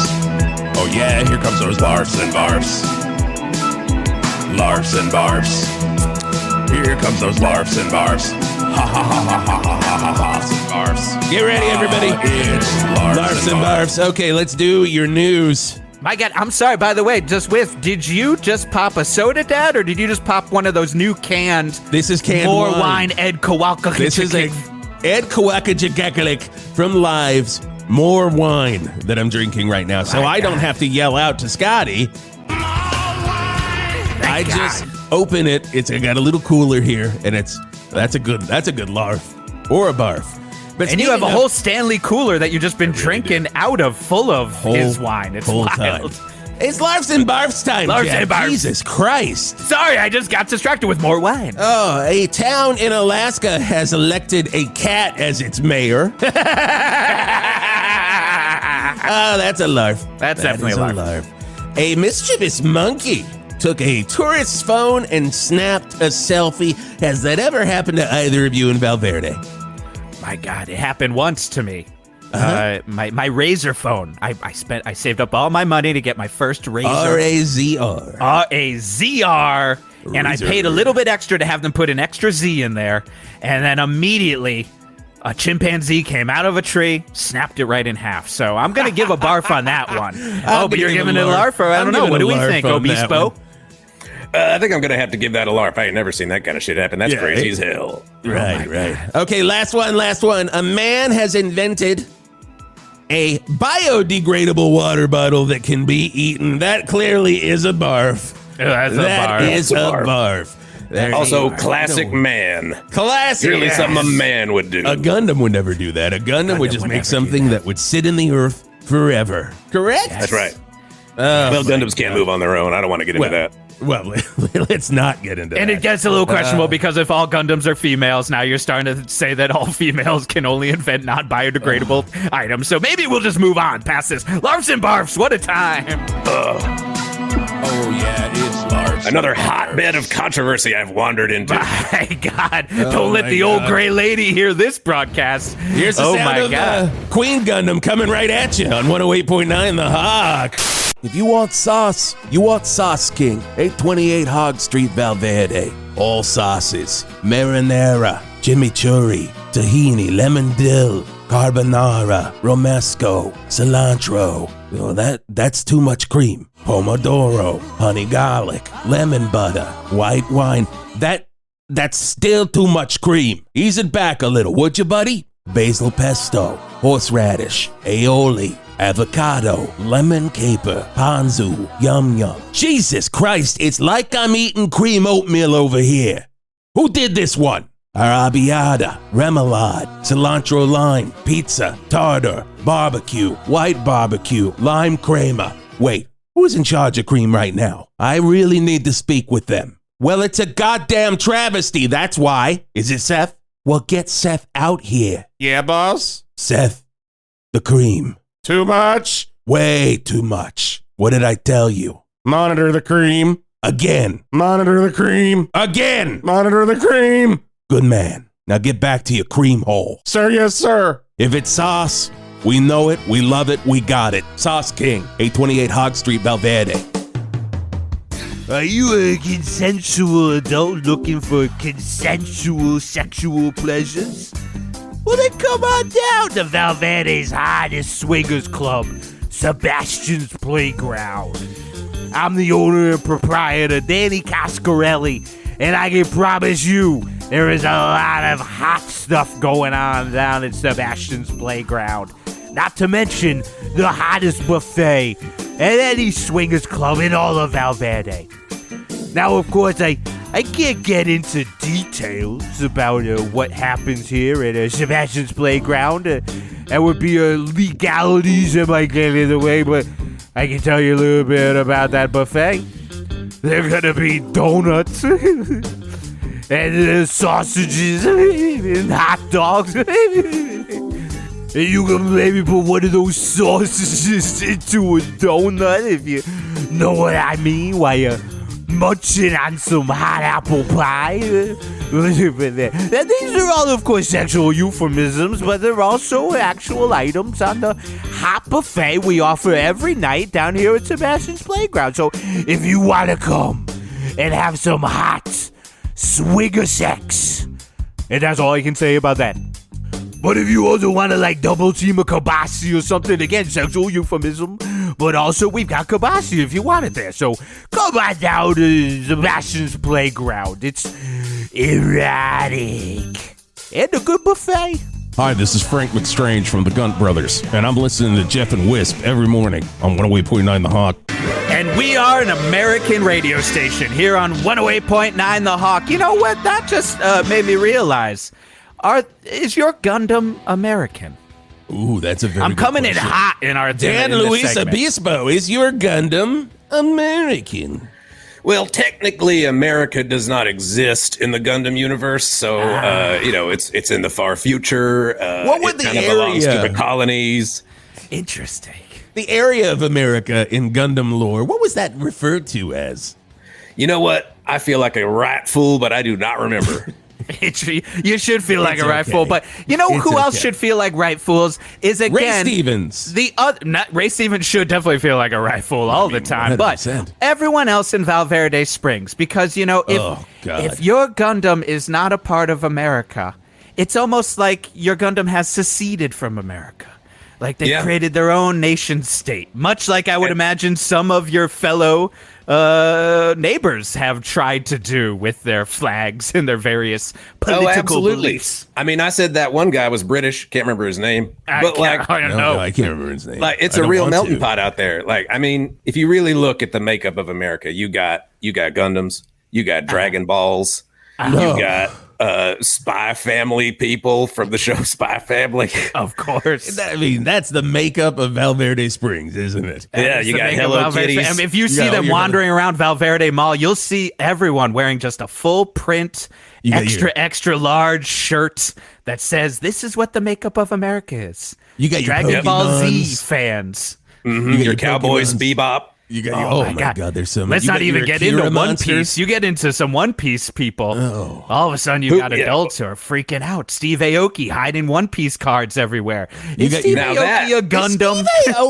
Oh, yeah, here comes those Larfs and Barfs. Larfs and Barfs. Here comes those Larfs and Barfs. Ha ha ha ha ha ha ha ha. Barfs. Get ready, everybody. It's Larfs and Barfs. Okay, let's do your news. My God, I'm sorry, by the way, did you just pop a soda, Dad, or did you just pop one of those new canned? This is canned more wine Ed Kowalka. This is a Ed Kowalka from Live's More Wine that I'm drinking right now. So I don't have to yell out to Scotty. I just open it. I got a little cooler here, and that's a good larf or a barf. And you have a whole Stanley cooler that you've just been drinking out of, full of his wine. It's wild. Time. It's Larfs and Barfs time, Jeff. Jesus Christ. Sorry, I just got distracted with more wine. Oh, a town in Alaska has elected a cat as its mayor. Oh, that's a larf. That's definitely a larf. A mischievous monkey took a tourist's phone and snapped a selfie. Has that ever happened to either of you in Val Verde? My God, it happened once to me. My Razor phone. I saved up all my money to get my first Razor. R-A-Z-R. R-A-Z-R. And I paid a little bit extra to have them put an extra Z in there. And then immediately, a chimpanzee came out of a tree, snapped it right in half. So I'm going to give a barf on that one. But you're giving it a larf? I don't know. What do we think, Obispo? I think I'm going to have to give that a larf. I ain't never seen that kind of shit happen. That's crazy as hell. Right. Okay, last one. A man has invented a biodegradable water bottle that can be eaten. That clearly is a barf. That is a barf. Also, classic man. Classic. Really something a man would do. A Gundam would never do that. A Gundam would just make something that would sit in the earth forever. Correct? That's right. Well, Gundams can't move on their own. I don't want to get into that. Well, let's not get into that. And it gets a little questionable because if all Gundams are females, now you're starting to say that all females can only invent non-biodegradable items. So maybe we'll just move on past this. Larfs and Barfs, what a time. Oh, yeah, it's Larfs. Another hotbed of controversy I've wandered into. My God. Don't let the old gray lady hear this broadcast. Here's the sound of Queen Gundam coming right at you on 108.9 The Hawk. If you want sauce, you want Sauce King, 828 Hog Street, Val Verde. All sauces, marinara, chimichurri, tahini, lemon dill, carbonara, romesco, cilantro. Oh, that's too much cream. Pomodoro, honey garlic, lemon butter, white wine. That's still too much cream. Ease it back a little, would you, buddy? Basil pesto, horseradish, aioli, avocado, lemon caper, ponzu, yum yum. Jesus Christ, it's like I'm eating cream oatmeal over here. Who did this one? Arrabbiata, remoulade, cilantro lime, pizza, tartar, barbecue, white barbecue, lime crema. Wait, who's in charge of cream right now? I really need to speak with them. Well, it's a goddamn travesty, that's why. Is it Seth? Well, get Seth out here. Yeah, boss? Seth, the cream. Too much? Way too much. What did I tell you? Monitor the cream. Again. Monitor the cream. Again. Monitor the cream. Good man. Now get back to your cream hole. Sir, yes, sir. If it's sauce, we know it, we love it, we got it. Sauce King, 828 Hog Street, Val Verde. Are you a consensual adult looking for consensual sexual pleasures? Well, then come on down to Val Verde's hottest swingers club, Sebastian's Playground. I'm the owner and proprietor, Danny Coscarelli, and I can promise you there is a lot of hot stuff going on down at Sebastian's Playground. Not to mention the hottest buffet at any swingers club in all of Val Verde. Now, of course, I can't get into details about what happens here at Sebastian's Playground. That would be legalities that might get in the way, but I can tell you a little bit about that buffet. There are gonna be donuts and sausages and hot dogs. And you can maybe put one of those sausages into a donut, if you know what I mean, while you're munching on some hot apple pie. Now, these are all, of course, sexual euphemisms, but they're also actual items on the hot buffet we offer every night down here at Sebastian's Playground. So if you want to come and have some hot swigger sex, and that's all I can say about that. But if you also want to double team a kabasi or something, again, sexual euphemism, but also we've got kabasi if you want it there. So come on down to Sebastian's Playground. It's erotic. And a good buffet. Hi, this is Frank McStrange from the Gunt Brothers, and I'm listening to Geoff and Whisp every morning on 108.9 The Hawk. And we are an American radio station here on 108.9 The Hawk. You know what? That just made me realize. Is your Gundam American? Ooh, that's a very I'm good coming question. in hot in our Dan in this Luis segment. Obispo, is your Gundam American? Well, technically, America does not exist in the Gundam universe, so it's in the far future. What would it the kind of belongs to area- the colonies? Interesting. The area of America in Gundam lore, what was that referred to as? You know what? I feel like a rat fool, but I do not remember. You should feel like It's a right okay. fool, but you know It's who else okay. should feel like right fools is Ray again Stevens. Ray Stevens should definitely feel like a right fool all the time, 100%. but everyone else in Val Verde Springs, because Oh, God. if your Gundam is not a part of America, it's almost like your Gundam has seceded from America. Like they created their own nation state, much like I would imagine some of your fellow neighbors have tried to do with their flags and their various political beliefs. I mean, I said that one guy was British. Can't remember his name. I But don't know. No, I can't remember his name. like it's I a don't real want melting to. pot out there. Like, I mean, if you really look at the makeup of America, you got Gundams, you got Dragon Balls, you got Spy Family people from the show Spy Family. Of course. I mean, that's the makeup of Val Verde Springs, isn't it? Yeah, you got Hello Kitties. I mean, if you see Yeah, them you're wandering around Val Verde Mall, you'll see everyone wearing just a full print, got extra large shirt that says, "This is what the makeup of America is." You got your Dragon Ball Z Pokemons. fans. Mhm, your Cowboys Pokemons. Bebop. You got, oh my God, there's so many. Let's not even get into One Piece. You get into some One Piece people. Oh. All of a sudden, you got adults who are freaking out. Steve Aoki hiding One Piece cards everywhere. Is Steve Aoki a Gundam?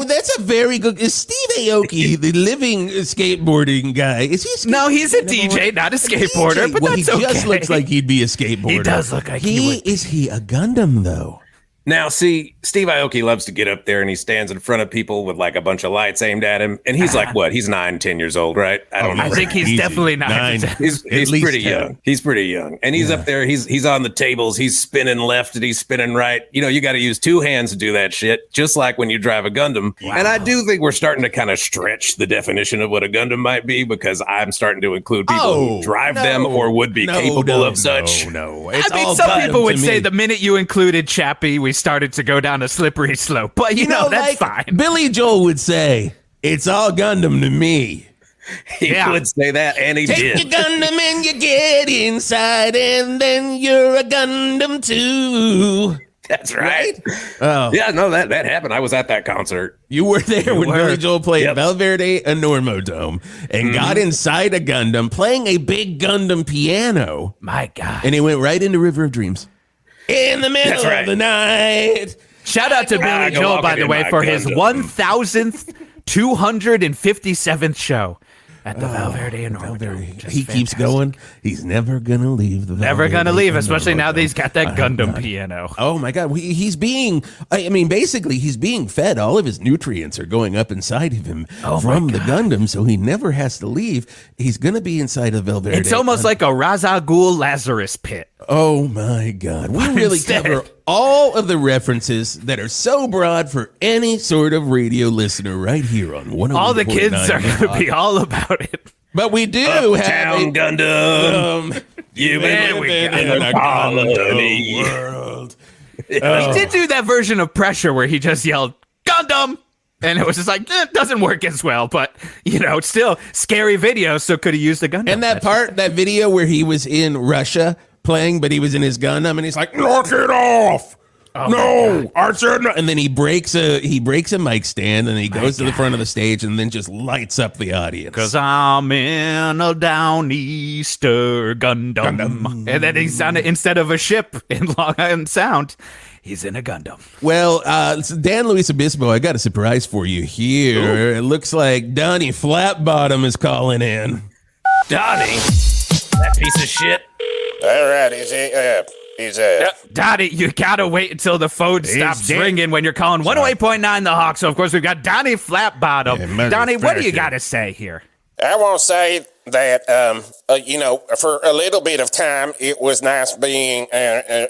That's a very good. Is Steve Aoki the living skateboarding guy? Is he? No, he's a DJ, not a skateboarder. But that's okay. He just looks like he'd be a skateboarder. He does look like he would. Is he a Gundam though? Now, see, Steve Aoki loves to get up there and he stands in front of people with like a bunch of lights aimed at him. And he's like, what? He's 9, 10 years old, right? I don't know. I think he's definitely 9. He's pretty young. He's pretty young. And he's up there. He's on the tables. He's spinning left and he's spinning right. You know, you got to use 2 hands to do that shit, just like when you drive a Gundam. Wow. And I do think we're starting to kind of stretch the definition of what a Gundam might be because I'm starting to include people who drive them or would be capable of such. No, I mean, some people would say the minute you included Chappie, we started to go down a slippery slope, but you know that's fine. Billy Joel would say, "It's all Gundam to me." He would say that, and he did. Take your Gundam and you get inside, and then you're a Gundam too. That's right. Oh, yeah, no, that happened. I was at that concert. You were there when Billy Joel played Val Verde Enormo Dome and got inside a Gundam, playing a big Gundam piano. My God! And he went right into River of Dreams. In the middle of the night. Shout out to Billy Joel, by the way, for his 1,000th, 257th show at the Val Verde Enormo Dome. He keeps going. He's never going to leave the Val Never going to Verde leave, especially now that he's got that Gundam God. piano. Oh, my God. He's being, I mean, basically, he's being fed. All of his nutrients are going up inside of him from the Gundam, so he never has to leave. He's going to be inside of Val Verde. It's almost like a Ra's al Ghul Lazarus pit. Oh, my God. We really cover all of the references that are so broad for any sort of radio listener right here on 101.9. All the kids are going to be all about it. But we do have a Gundam. You've been living in a colony world. He did do that version of Pressure where he just yelled, Gundam! And it was just like, it doesn't work as well, but, you know, it's still scary video, so could have used a Gundam. And that video where he was in Russia playing, but he was in his Gundam, and he's like, knock it off! Oh no, I said no. And then he breaks a mic stand, and he goes to the front of the stage, and then just lights up the audience. 'Cause I'm in a Downeaster Gundam. And then he's on it instead of a ship in Long Island Sound. He's in a Gundam. Well, Dan Luis Obispo, I got a surprise for you here. Ooh. It looks like Donnie Flattbottom is calling in. Donnie? That piece of shit. All right, he's Donnie, you gotta wait until the phone stops ringing when you're calling 108.9 The Hawk. So, of course, we've got Donnie Flattbottom. Yeah, Donnie, what do you gotta say here? I want to say that, you know, for a little bit of time, it was nice being a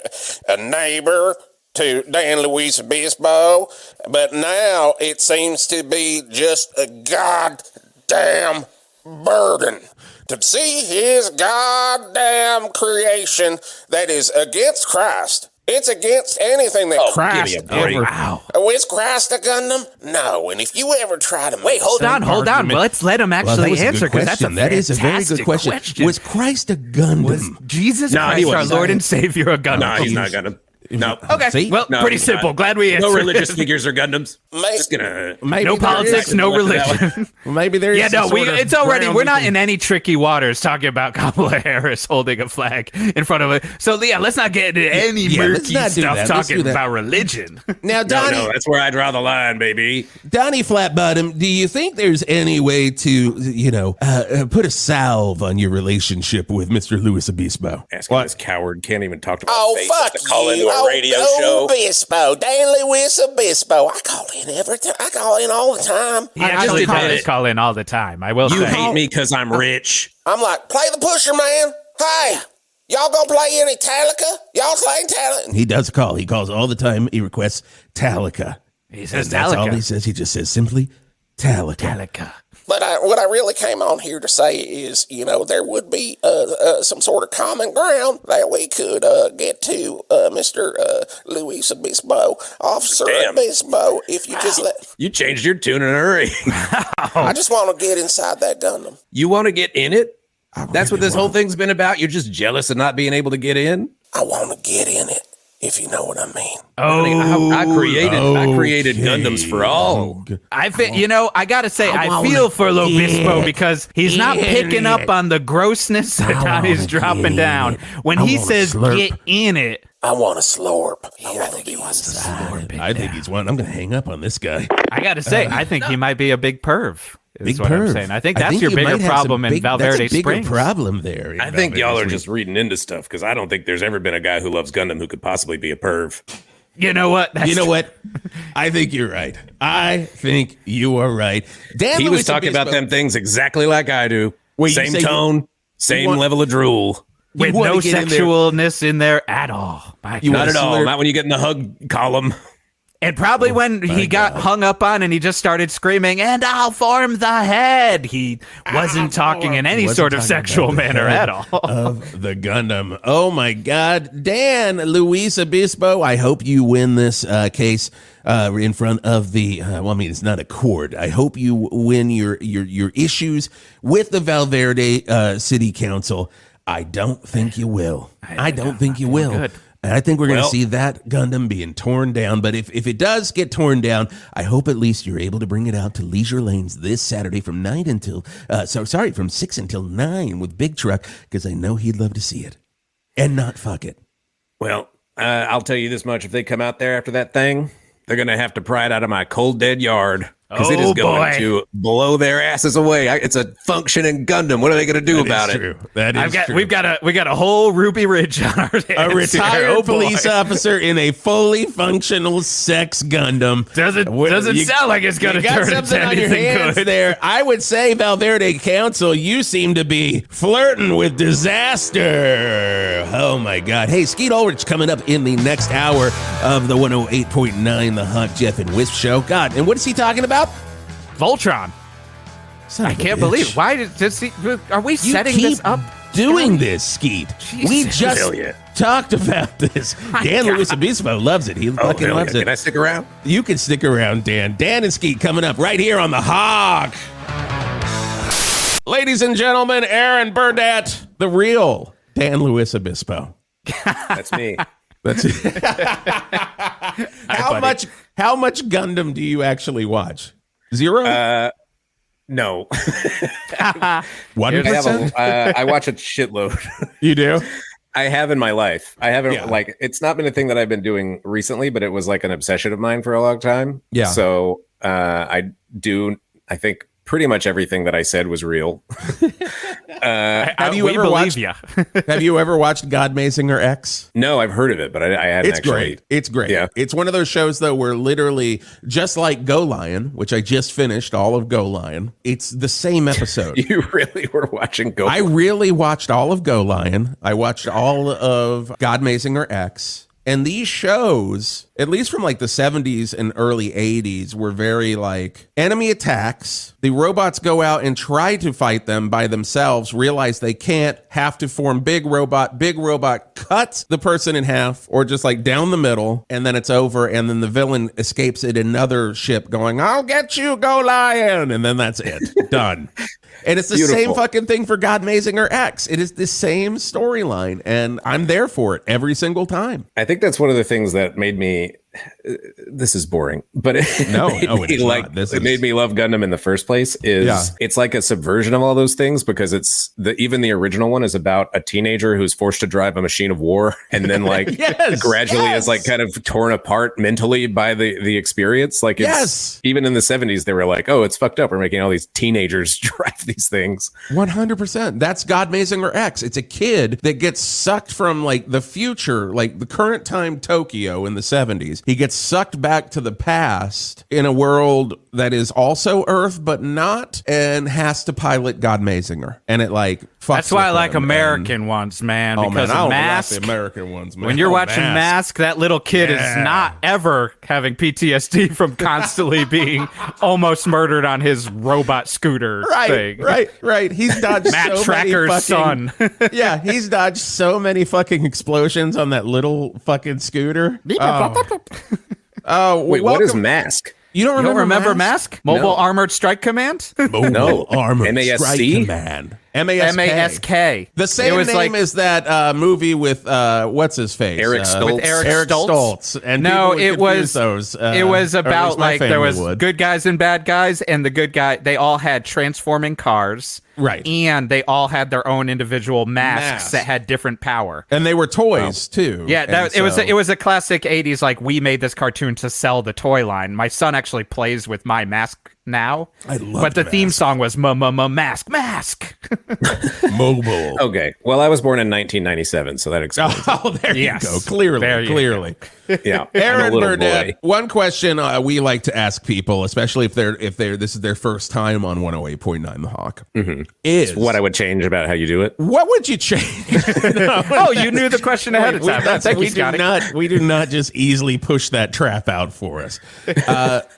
neighbor to Dan Luis Obispo, but now it seems to be just a goddamn burden to see his goddamn creation that is against Christ. It's against anything that Christ ever. Wow. Oh, is Christ a Gundam? No. And if you ever try to wait, hold on. Let's let him actually answer, because that's a very good question. Was Christ a Gundam? Was Jesus Christ our Lord and Savior a Gundam? No, he's not Gundam. No. Okay. See? Well, pretty simple. Glad we answered. No religious figures or Gundams. No politics, no religion. Maybe there is. Yeah, no, it's already. We're not in any tricky waters talking about Kamala Harris holding a flag in front of it. So, yeah, let's not get into any murky stuff talking about religion. Now, Donnie. No, that's where I draw the line, baby. Donnie Flattbottom, do you think there's any way to, you know, put a salve on your relationship with Mr. Luis Obispo? Asking this coward can't even talk to my face. Fuck to call into a radio show. Obispo, Dan Luis Obispo. I call in every time. I call in all the time. He actually does call in all the time. I will say. You hate me because I'm rich. I'm like, play the pusher, man. Hey, y'all gonna play any Talica? Y'all playing Talica? He does call. He calls all the time. He requests Talica. He says Talica. That's all he says. He just says simply Talica. Talica. But what I really came on here to say is, you know, there would be some sort of common ground that we could get to, Mr. Luis Obispo, Officer Obispo, if you just let... You changed your tune in a hurry. I just want to get inside that Gundam. You want to get in it? That's what this whole thing's been about? You're just jealous of not being able to get in? I want to get in it. if you know what I mean. I created Gundams for all. I gotta say, I feel for Obispo because he's not picking up on the grossness that he's dropping down. When he says get in it, I want a slurp. I think he's one. I'm going to hang up on this guy. I gotta say, I think he might be a big perv. Big what I'm perv. saying. I think that's your bigger problem in Val Verde Springs. Problem there. I think y'all are just reading into stuff because I don't think there's ever been a guy who loves Gundam who could possibly be a perv. You know what? I think you're right. I think you are right. He was talking about them things exactly like I do. Same tone, same level of drool. With no sexualness in there at all. Not at all. Not when you get in the hug column. And probably when he got hung up on and he just started screaming, and I'll form the head. He wasn't talking in any sort of sexual manner at all. Of the Gundam. Oh my God. Dan, Luis Obispo, I hope you win this case in front of the, it's not a court. I hope you win your issues with the Val Verde City Council. I don't think you will. I don't think you will. Good. And I think we're going to see that Gundam being torn down. But if it does get torn down, I hope at least you're able to bring it out to Leisure Lanes this Saturday from 6 until 9 with Big Truck, because I know he'd love to see it and not fuck it. Well, I'll tell you this much. If they come out there after that thing, they're going to have to pry it out of my cold, dead yard. Because it is going to blow their asses away. It's a functioning Gundam. What are they going to do about it? That is true. We got a whole Ruby Ridge on our hands. A retired police officer in a fully functional sex Gundam. Doesn't sound like it's going to turn into anything good. There, I would say, Val Verde Council, you seem to be flirting with disaster. Oh my God! Hey, Skeet Ulrich coming up in the next hour of the 108.9 The Hot Geoff and Whisp Show. God, and what is he talking about? Voltron. I can't believe. Why are we setting this up? Doing this, Skeet. Jesus. We just talked about this. Dan Luis Obispo loves it. He fucking loves it. Can I stick around? You can stick around, Dan. Dan and Skeet coming up right here on The Hog. Ladies and gentlemen, Aaron Burdette, the real Dan Luis Obispo. That's me. That's it. How much Gundam do you actually watch? 0? No. 1%? I watch a shitload. You do? I have in my life. I haven't it's not been a thing that I've been doing recently, but it was like an obsession of mine for a long time. Yeah. So I think pretty much everything that I said was real. Have you ever watched God Mazinger X? No, I've heard of it, but I hadn't It's great. It's great. Yeah. It's one of those shows, though, where literally, just like Go Lion, which I just finished all of Go Lion, it's the same episode. You really were watching Go Lion? I really watched all of Go Lion. I watched all of God Mazinger X. And these shows, at least from like the 70s and early 80s, were very like enemy attacks. The robots go out and try to fight them by themselves, realize they can't, have to form big robot. Big robot cuts the person in half or just like down the middle, and then it's over. And then the villain escapes in another ship going, I'll get you, Go Lion. And then that's it. Done. And it's the same fucking thing for God Mazinger X. It is the same storyline, and I'm there for it every single time. I think that's one of the things that made me. This is boring, but it made me love Gundam in the first place. It's like a subversion of all those things, because even the original one is about a teenager who's forced to drive a machine of war, and then like gradually is like kind of torn apart mentally by the experience. Like even in the 70s, they were like, oh, it's fucked up. We're making all these teenagers drive these things. 100%. That's God Mazinger X. It's a kid that gets sucked from like the future, like the current time Tokyo in the 70s. He gets sucked back to the past in a world that is also Earth, but not, and has to pilot God Mazinger. And it like fucks. That's why I like American ones, man. Because I don't Mask, like the American ones, man. When you're watching Mask, that little kid is not ever having PTSD from constantly being almost murdered on his robot scooter thing. Right. He's dodged Matt so Tracker's many fucking, son. Yeah, he's dodged so many fucking explosions on that little fucking scooter. Wait, what is Mask? You don't remember Mask? Mobile Armored Strike Command? Mobile Armored MASC? Strike Command. M-A-S-K. The same name as that movie with what's his face? Eric Stoltz. With Eric Eric Stoltz. Stoltz. And No, people would it confuse was those. it was or at about least my like there family was would. good guys and bad guys, and the good guy, they all had transforming cars. Right. And they all had their own individual masks that had different power. And they were toys too. Yeah, And it was a classic 80s, like, we made this cartoon to sell the toy line. My son actually plays with my mask now. I love But the theme song was mask. Mobile. Okay. Well, I was born in 1997, so that explains. Oh, there Yes. you go. Clearly. Yeah. Aaron I'm a little Burdette, boy. one question we like to ask people, especially if this is their first time on 108.9 The Hawk, is What I would change about how you do it. what would you change? Oh, you knew the question ahead of time. Thank you, Scotty. We do not just easily push that trap out for us.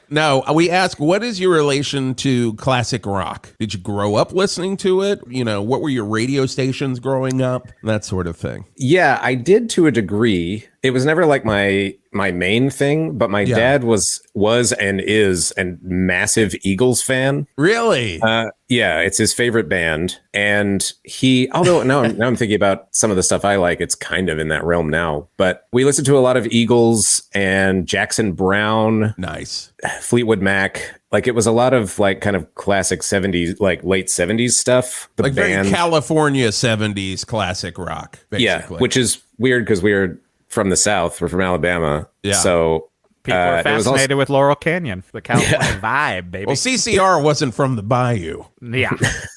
No, we ask, what is your relation to classic rock? Did you grow up listening to it? You know, what were your radio stations growing up? That sort of thing. Yeah, I did to a degree. It was never like my main thing, but my dad was and is a massive Eagles fan. Really? Yeah, it's his favorite band, and although now I'm thinking about some of the stuff I like, it's kind of in that realm now. But we listened to a lot of Eagles and Jackson Browne, Nice. Fleetwood Mac. Like, it was a lot of like kind of classic 70s, like late 70s stuff. The Like band, very California 70s classic rock, basically. yeah, which is weird because we're from the South. We're from Alabama. Yeah. So People are it was fascinated with Laurel Canyon, the California vibe, baby. Well, CCR wasn't from the Bayou. Yeah.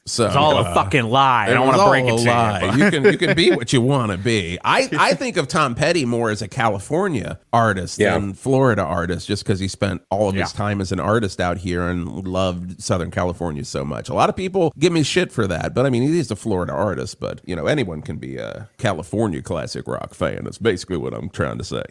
So It's all a fucking lie. I don't want to break it to you. You can be what you want to be. I think of Tom Petty more as a California artist than Florida artist, just because he spent all of his time as an artist out here and loved Southern California so much. A lot of people give me shit for that, but I mean, he's a Florida artist. But you know, anyone can be a California classic rock fan. That's basically what I'm trying to say.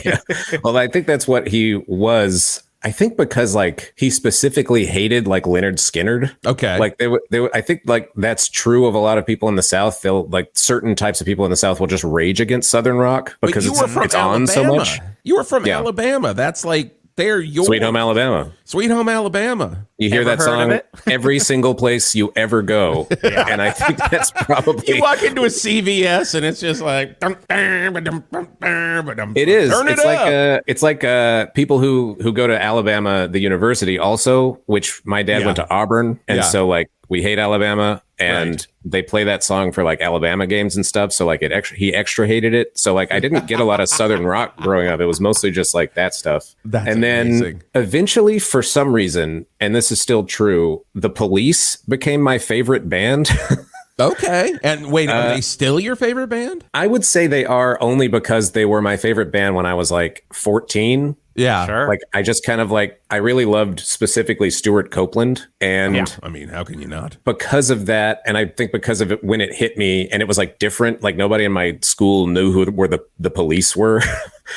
yeah. Well, I think that's what he was. I think because like he specifically hated like Leonard Skinner. Okay. Like they would, I think like that's true of a lot of people in the South. They'll like certain types of people in the South will just rage against Southern rock because it's on so much. You were from Alabama. That's like they're your Sweet Home Alabama. Sweet Home Alabama. You hear Ever that heard of song it? every single place you ever go. And I think that's probably You walk into a CVS and it's just like it is. Turn it up. It's like people who go to Alabama, the university also, which my dad went to Auburn. And so like we hate Alabama and they play that song for like Alabama games and stuff. So like he extra hated it. So like I didn't get a lot of Southern rock growing up. It was mostly just like that stuff. That's amazing. Eventually, for some reason, and this is still true, the Police became my favorite band. Okay. And wait, are they still your favorite band? I would say they are, only because they were my favorite band when I was like 14. Yeah. Sure. Like I just kind of like, I really loved specifically Stuart Copeland. And I mean, how can you not? because of that, and I think because of it, when it hit me and it was like different, like nobody in my school knew where the Police were.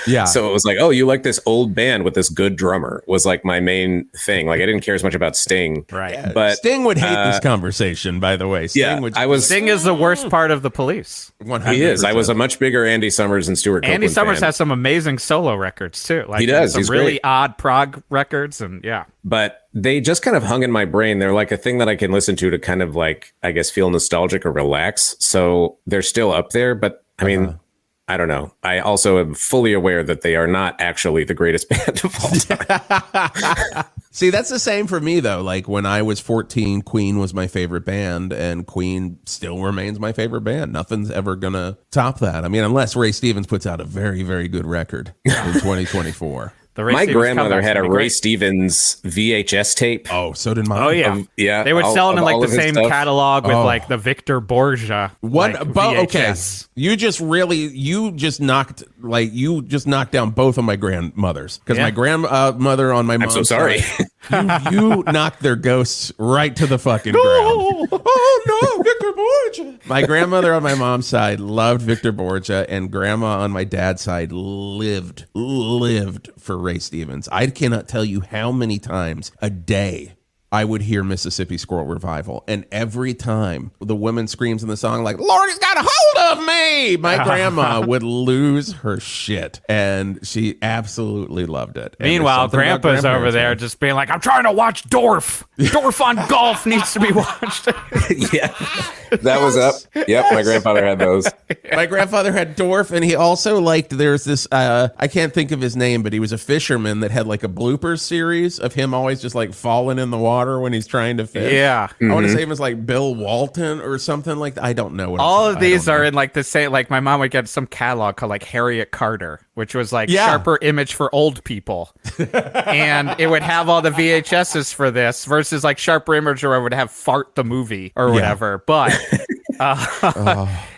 Yeah. So it was like, oh, you like this old band with this good drummer, was like my main thing. Like I didn't care as much about Sting. Right. Yeah, But Sting would hate this conversation, by the way. Sting would, Sting is the worst part of the Police. 100%. he is. I was a much bigger Andy Summers and Stuart Copeland Andy Summers fan. has some amazing solo records too. Like He does. some He's really great. odd prog records, and But they just kind of hung in my brain. They're like a thing that I can listen to kind of like, I guess, feel nostalgic or relax. So they're still up there. But I mean, I don't know. I also am fully aware that they are not actually the greatest band of all time. See, that's the same for me, though. Like when I was 14, Queen was my favorite band, and Queen still remains my favorite band. Nothing's ever going to top that. I mean, unless Ray Stevens puts out a very, very good record in 2024. My grandmother had a Ray Stevens VHS tape. Oh, so did mine. Oh yeah, yeah. They would sell it in like the same stuff. catalog with like the Victor Borgia. What? Like, Okay, VHS. you just knocked down both of my grandmothers, because my grandmother on my mom's I'm so sorry. side, you knocked their ghosts right to the fucking ground. Oh no, Victor Borgia. My grandmother on my mom's side loved Victor Borgia, and grandma on my dad's side lived for Ray Stevens. I cannot tell you how many times a day I would hear Mississippi Squirrel Revival. And every time the woman screams in the song, like, Lordy's got a hold of me, my grandma would lose her shit. And she absolutely loved it. And Meanwhile, Grandpa's over there just being like, I'm trying to watch Dorf. Dorf on golf needs to be watched. Yeah, that was up. Yep, my grandfather had those. My grandfather had Dorf, and he also liked, there's this, I can't think of his name, but he was a fisherman that had like a bloopers series of him always just like falling in the water when he's trying to fish. Yeah. I want to say it was like Bill Walton or something like that. I don't know. All of these are in like the same, like my mom would get some catalog called like Harriet Carter, which was like sharper image for old people. And it would have all the VHSs for this versus like sharper image where it would have Fart the movie or whatever. But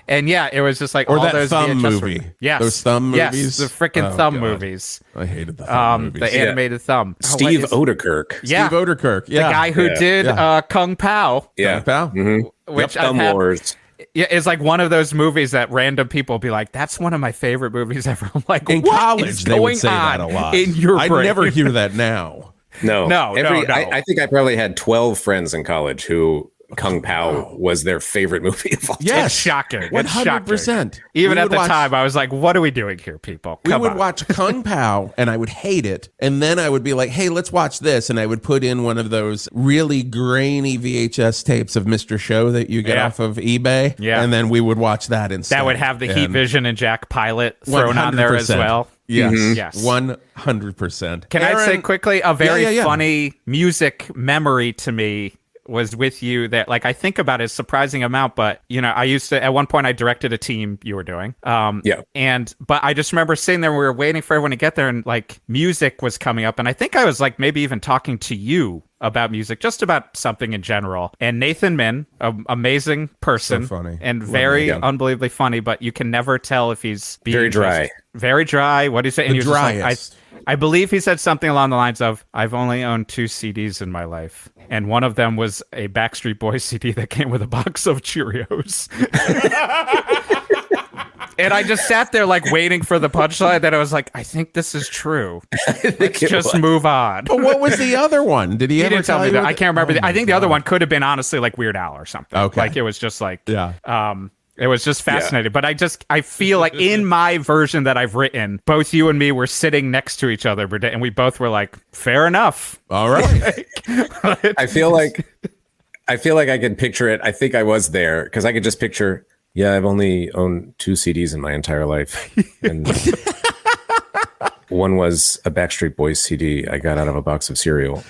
and yeah, it was just like or all that those Thumb VHS movie. Yes, those Thumb movies. Yes, the freaking Thumb movies. I hated the Thumb movies. The animated Thumb. Steve Odekirk. Yeah, Steve Odekirk. Yeah, the guy who did Kung Pao. Yeah, Kung Pao. Which Thumb Wars. Yeah, it's like one of those movies that random people be like, "That's one of my favorite movies ever." I'm like, in what college, is they going would say on that a lot. in your I brain? never hear that now. No. No. I think I probably had 12 friends in college who Kung Pao was their favorite movie of all time. Yes, It's shocking. 100%. Even at the time, I was like, "What are we doing here, people?" We Come would on. watch Kung Pao, and I would hate it. And then I would be like, hey, let's watch this. And I would put in one of those really grainy VHS tapes of Mr. Show that you get off of eBay. Yeah. And then we would watch that instead. That would have the Heat Vision and Jack Pilot thrown on there as 100%. well. Yes. Yes. 100%. Can I say quickly a very Yeah. funny music memory to me was with you that like I think about it a surprising amount, but you know, I used to at one point I directed a team you were doing. But I just remember sitting there, we were waiting for everyone to get there and like music was coming up. And I think I was like maybe even talking to you about music, just about something in general. And Nathan Min, an amazing person, So funny. and very unbelievably funny, but you can never tell if he's being Very dry. Very dry. What do you say? And The he was just like, driest. I believe he said something along the lines of, I've only owned 2 CDs in my life. And one of them was a Backstreet Boys CD that came with a box of Cheerios. And I just sat there like waiting for the punchline that I was like, I think this is true. Let's just move on. But what was the other one? Did he ever didn't tell me you that. what I can't remember. I think the other one could have been honestly like Weird Al or something. Okay. Like it was just like, Yeah. it was just fascinating. But I feel like in my version that I've written, both you and me were sitting next to each other, and we both were like, fair enough. All right. I feel like I can picture it. I think I was there because I could just picture, I've only owned 2 CDs in my entire life. And one was a Backstreet Boys CD I got out of a box of cereal.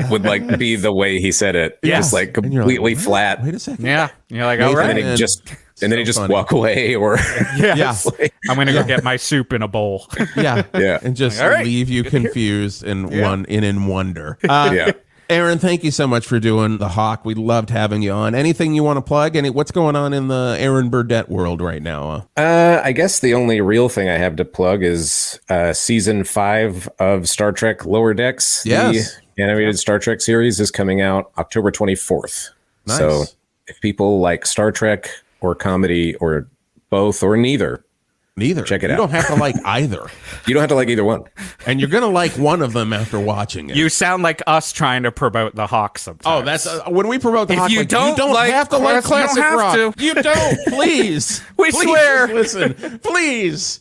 Would like be the way he said it. Yes. Just like And you're like, completely what? flat. Wait a second. Yeah. You're like, Nathan, all right. And then he just funny. walk away or Yeah. I'm going to go get my soup in a bowl. Yeah. Yeah. And just All right. leave you confused and in wonder. yeah. Aaron, thank you so much for doing the Hawk. We loved having you on. Anything you want to plug? What's going on in the Aaron Burdette world right now? I guess the only real thing I have to plug is season 5 of Star Trek Lower Decks. Yes. The animated Star Trek series is coming out October 24th. Nice. So if people like Star Trek or comedy or both or neither, check it out. You don't have to like either. You don't have to like either one. And you're going to like one of them after watching it. You sound like us trying to promote the Hawk sometimes. Oh, that's when we promote the If Hawk. you like, don't like have to like classic, you don't classic have rock. to. You don't. Please. We Please swear. just listen. Please.